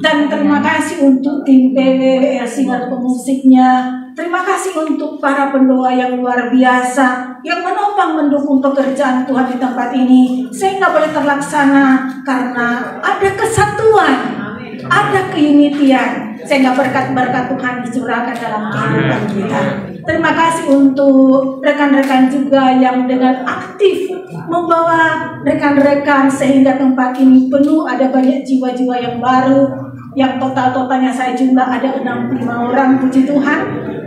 Dan terima kasih untuk tim PWWL Singer pemusiknya. Terima kasih untuk para pendoa yang luar biasa yang menopang mendukung pekerjaan Tuhan di tempat ini sehingga boleh terlaksana karena ada kesatuan, ada keunitian, sehingga berkat-berkat Tuhan dicurahkan dalam kehidupan kita. Terima kasih untuk rekan-rekan juga yang dengan aktif membawa rekan-rekan sehingga tempat ini penuh, ada banyak jiwa-jiwa yang baru. Yang totalnya saya jumlah ada 65 orang, puji Tuhan.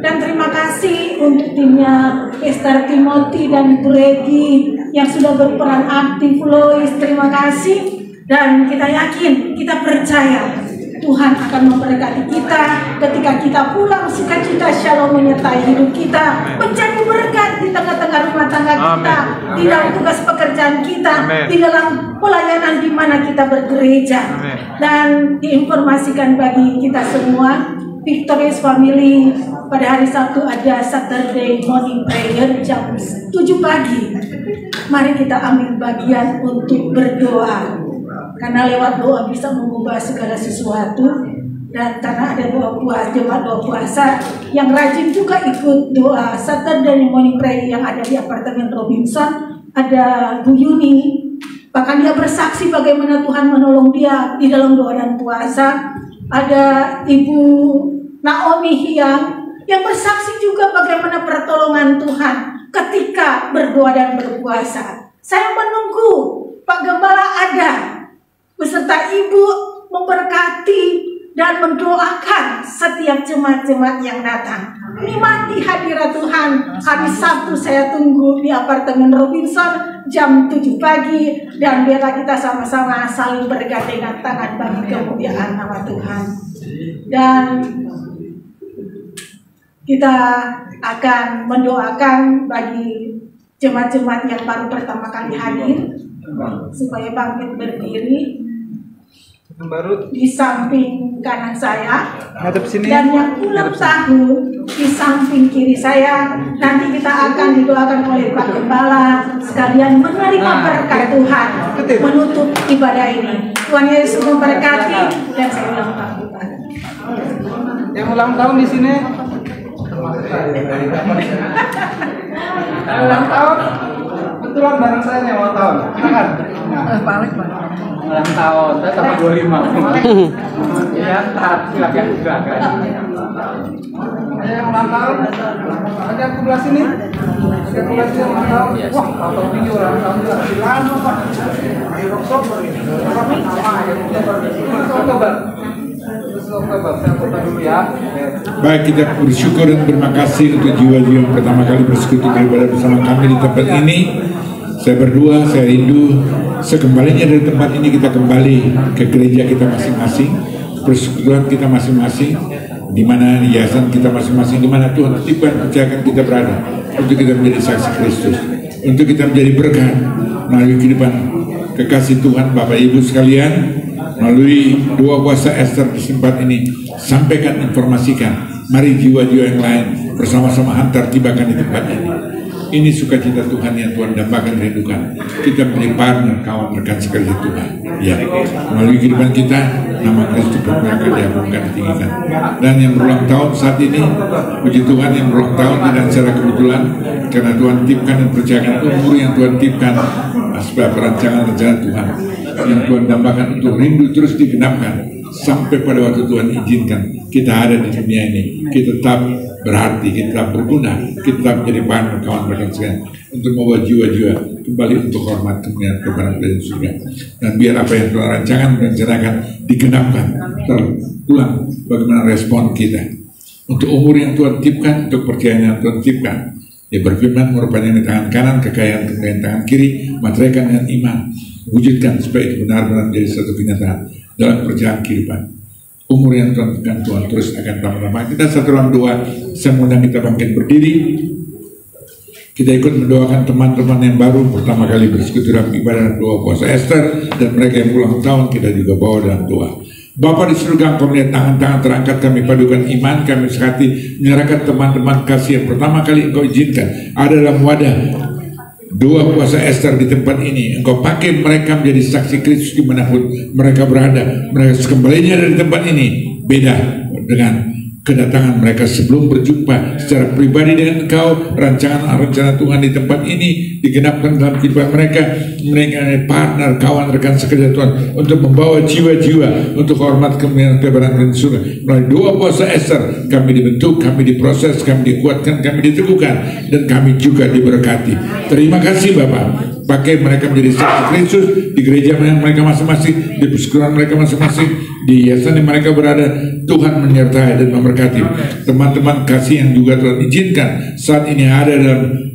Dan terima kasih untuk timnya Pastor Timothy dan Ibu Regi yang sudah berperan aktif. Lois, terima kasih. Dan kita yakin, kita percaya Tuhan akan memberkati kita ketika kita pulang, sukacita shalom menyertai hidup kita, menjadi berkat di tengah-tengah rumah tangga kita, di dalam tugas pekerjaan kita, di dalam pelayanan di mana kita bergereja. Dan diinformasikan bagi kita semua, Victorious Family pada hari Sabtu ada Saturday Morning Prayer jam 7 pagi. Mari kita ambil bagian untuk berdoa. Karena lewat doa bisa mengubah segala sesuatu. Dan karena ada doa puasa, jemaat doa puasa yang rajin juga ikut doa Saturday Morning Prayer yang ada di apartemen Robinson. Ada Bu Yuni, bahkan dia bersaksi bagaimana Tuhan menolong dia di dalam doa dan puasa. Ada Ibu Naomi yang bersaksi juga bagaimana pertolongan Tuhan ketika berdoa dan berpuasa. Saya menunggu Pak Gembala ada beserta Ibu memberkati dan mendoakan setiap jemaat-jemaat yang datang. Nikmati hadirat Tuhan. Hari Sabtu saya tunggu di apartemen Robinson jam 7 pagi. Dan biarlah kita sama-sama saling bergandengan tangan bagi kemuliaan nama Tuhan. Dan kita akan mendoakan bagi jemaat-jemaat yang baru pertama kali hadir supaya bangkit berdiri. Di samping kanan saya dan yang ulang tahun di samping kiri saya. Nanti kita akan didoakan oleh Pak Gembala sekalian menerima berkat Tuhan menutup ibadah ini. Tuhan Yesus memberkati. Dan saya ulang tahun. Yang ulang tahun di sini ulang tahun kebetulan bareng saya yang ulang tahun. Silakan. Ulang tahun, saya tambah 25. Ya, silakan juga kan. Ada yang ulang tahun? Ada yang sebelah sini? Ada yang sebelah sini ulang tahun? Wah, tahun ini ulang tahun juga lebih lama Pak. Akhir Oktober ini. Oktober. Saya foto dulu ya. Baik, kita bersyukur dan berterima kasih untuk jiwa-jiwa yang pertama kali bersekutu beribadah bersama kami di tempat ini. Saya berdua, saya rindu sekembalinya dari tempat ini kita kembali ke gereja kita masing-masing, persekutuan kita masing-masing, di mana yayasan kita masing-masing, di mana Tuhan titipkan percayakan kita berada, untuk kita menjadi saksi Kristus, untuk kita menjadi berkat melalui kehidupan kekasih Tuhan. Bapak Ibu sekalian, melalui doa puasa Ester di tempat ini, sampaikan, informasikan Mari jiwa-jiwa yang lain bersama-sama hantar tibakan di tempat ini. Ini sukacita Tuhan yang Tuhan dambakan rindukan. Kita menjadi partner, kawan, rekan sekali Tuhan. Ya, melalui kehidupan kita, nama Kristus akan diagungkan, ditinggikan. Dan yang berulang tahun saat ini, puji Tuhan yang berulang tahun tidak secara kebetulan, karena Tuhan tipkan dan percayakan umur yang Tuhan tipkan, sebab perancangan-rancangan Tuhan yang Tuhan dambakan untuk rindu terus digenapkan sampai pada waktu Tuhan izinkan kita ada di dunia ini. Kita tetap berarti, kita tetap berguna, kita tetap menjadi partner kawan rekan sekalian untuk membawa jiwa-jiwa kembali untuk hormat kemuliaan kepada Tuhan surga. Dan biar apa yang Tuhan rancangan dan rencanakan digenapkan, terulang bagaimana respon kita untuk umur yang Tuhan tipkan, untuk percayaan yang Tuhan tipkan. Dia berfirman, merupakan di tangan kanan, kekayaan kemuliaan tangan kiri, materaikan dengan iman, wujudkan supaya itu benar-benar menjadi satu kenyataan dalam perjalanan kehidupan. Umur yang Tuhan tekan, Tuhan terus akan tambah-tambah. Kita satu dalam doa, saya mengundang kita bangkit berdiri. Kita ikut mendoakan teman-teman yang baru pertama kali bersekutu dalam ibadah doa puasa Ester, dan mereka yang ulang tahun kita juga bawa dalam doa. Bapa di surga, Engkau melihat tangan-tangan terangkat, kami padukan iman, kami sekati menyerahkan teman-teman kasih yang pertama kali Engkau izinkan ada dalam wadah doa puasa Ester di tempat ini. Engkau pakai mereka menjadi saksi Kristus dimanapun mereka berada. Mereka sekembalinya dari tempat ini beda dengan kedatangan mereka sebelum berjumpa secara pribadi dengan Engkau. Rancangan Tuhan di tempat ini digenapkan dalam kehidupan mereka. Mereka partner, kawan, rekan sekerja Tuhan untuk membawa jiwa-jiwa untuk hormat kemuliaan kebenaran surga. Melalui doa puasa Ester kami dibentuk, kami diproses, kami dikuatkan, kami diteguhkan, dan kami juga diberkati. Terima kasih Bapak. Pakai mereka menjadi saksi Kristus di gereja mereka masing-masing, di persekutuan mereka masing-masing, di yayasan yang mereka berada. Tuhan menyertai dan memberkati teman-teman kasih yang juga Tuhan izinkan saat ini ada dalam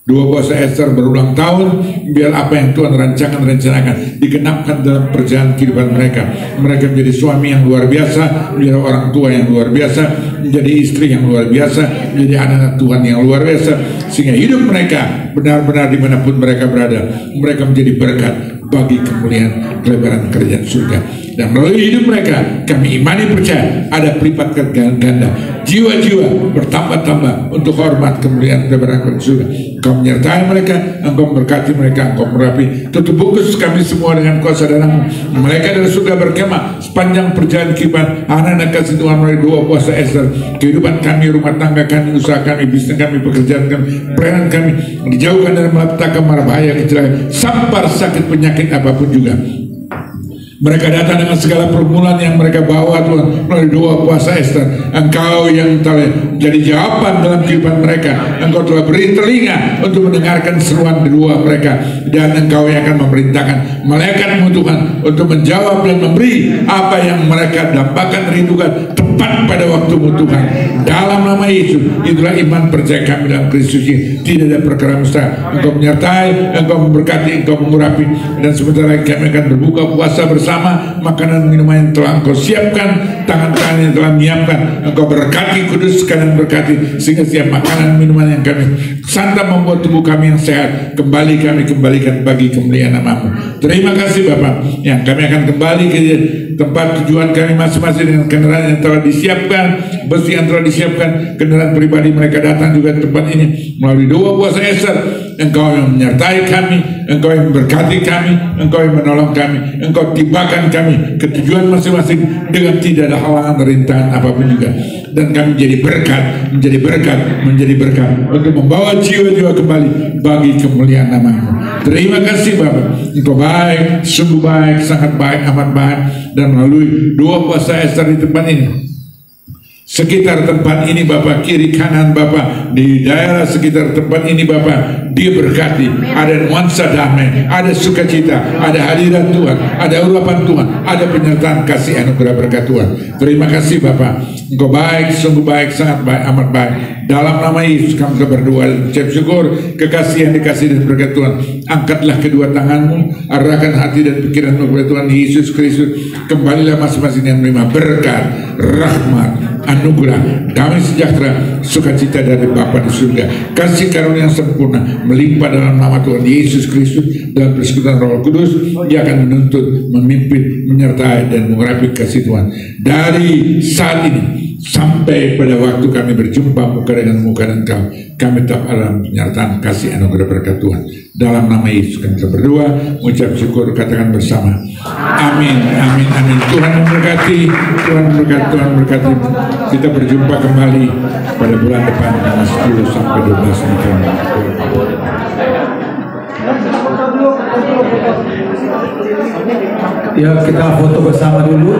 dua puasa Ester berulang tahun. Biar apa yang Tuhan rencanakan digenapkan dalam perjalanan kehidupan mereka. Mereka menjadi suami yang luar biasa, menjadi orang tua yang luar biasa, menjadi istri yang luar biasa, menjadi anak-anak Tuhan yang luar biasa, sehingga hidup mereka benar-benar dimanapun mereka berada, mereka menjadi berkat bagi kemuliaan kelebaran kerajaan surga. Dan melalui hidup mereka kami imani percaya ada pelipat ganda, jiwa-jiwa bertambah-tambah untuk hormat kemuliaan kelebaran kerajaan surga. Engkau menyertai mereka, Engkau memberkati mereka, Engkau merapi. Tutup bungkus kami semua dengan kuasa darah-Mu. Mereka dari surga berkemah sepanjang perjalanan kehidupan anak-anak kasih Tuhan melalui doa puasa Ester. Kehidupan kami, rumah tangga kami, usaha kami, bisnis kami, pekerjaan kami, pelayanan kami dijauhkan dari malapetaka, mara bahaya, kecelakaan, sampar, sakit, penyakit apapun juga. Mereka datang dengan segala pergumulan yang mereka bawa Tuhan melalui doa puasa Ester. Engkau yang telah jadi jawaban dalam kehidupan mereka. Engkau telah beri telinga untuk mendengarkan seruan doa mereka, dan Engkau yang akan memerintahkan malaikat-Mu Tuhan untuk menjawab dan memberi apa yang mereka dambakan rindukan tepat pada waktu-Mu Tuhan. Dalam nama Yesus, itulah iman percaya kami dalam Kristus. Tidak ada perkara mustahil. Engkau menyertai, Engkau memberkati, Engkau mengurapi, dan sebentar lagi kami akan berbuka puasa bersama. Makanan minuman yang telah Engkau siapkan, tangan-tangan yang telah menyiapkan, Engkau berkati, kuduskan dan berkati, sehingga setiap makanan minuman yang kami santap membuat tubuh kami yang sehat. Kembali kami kembalikan bagi kemuliaan nama-Mu. Terima kasih Bapak, yang kami akan kembali ke tempat tujuan kami masing-masing dengan kendaraan yang telah disiapkan, bus yang telah disiapkan, kendaraan pribadi mereka datang juga ke tempat ini melalui doa puasa Ester. Engkau yang menyertai kami, Engkau yang memberkati kami, Engkau yang menolong kami, Engkau tibakan kami ke tujuan masing-masing dengan tidak ada halangan rintangan apapun juga. Dan kami menjadi berkat untuk membawa jiwa-jiwa kembali bagi kemuliaan nama-Mu. Terima kasih Bapak, Engkau baik, sungguh baik, sangat baik, amat baik. Dan melalui doa puasa Ester di tempat ini, sekitar tempat ini Bapak, kiri kanan Bapak, di daerah sekitar tempat ini Bapak, diberkati. Ada nuansa damai, ada sukacita, ada hadirat Tuhan, ada urapan Tuhan, ada penyertaan kasih anugerah berkat Tuhan. Terima kasih Bapak, Engkau baik, sungguh baik, sangat baik, amat baik. Dalam nama Yesus kami berdoa dan ucap syukur. Kekasih yang dikasih dan berkat Tuhan, angkatlah kedua tanganmu, arahkan hati dan pikiranmu kepada Tuhan Yesus Kristus. Kembalilah masing-masing yang menerima berkat, rahmat, anugerah, damai sejahtera, sukacita dari Bapa di surga, kasih karunia yang sempurna melimpah dalam nama Tuhan Yesus Kristus. Dalam persekutuan Roh Kudus, Dia akan menuntut, memimpin, menyertai dan mengurapi kasih Tuhan dari saat ini sampai pada waktu kami berjumpa muka dengan muka dan kami tetap dalam penyertaan kasih anugerah berkat Tuhan. Dalam nama Yesus kami berdoa, mengucap syukur, katakan bersama. Amin, amin, amin. Tuhan memberkati, Tuhan memberkati, Tuhan memberkati. Kita berjumpa kembali pada bulan depan tanggal 10 sampai 12 November. Ya, kita foto bersama dulu.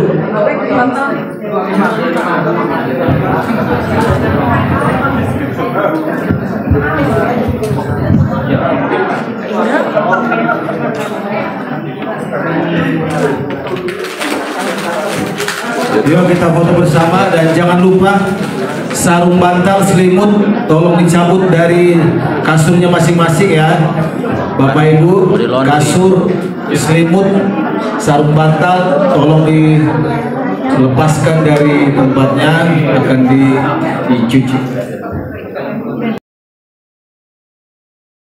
Yuk kita foto bersama dan jangan lupa sarung bantal selimut tolong dicabut dari kasurnya masing-masing ya. Bapak Ibu, kasur, selimut, sarung bantal tolong dilepaskan dari tempatnya, akan dicuci.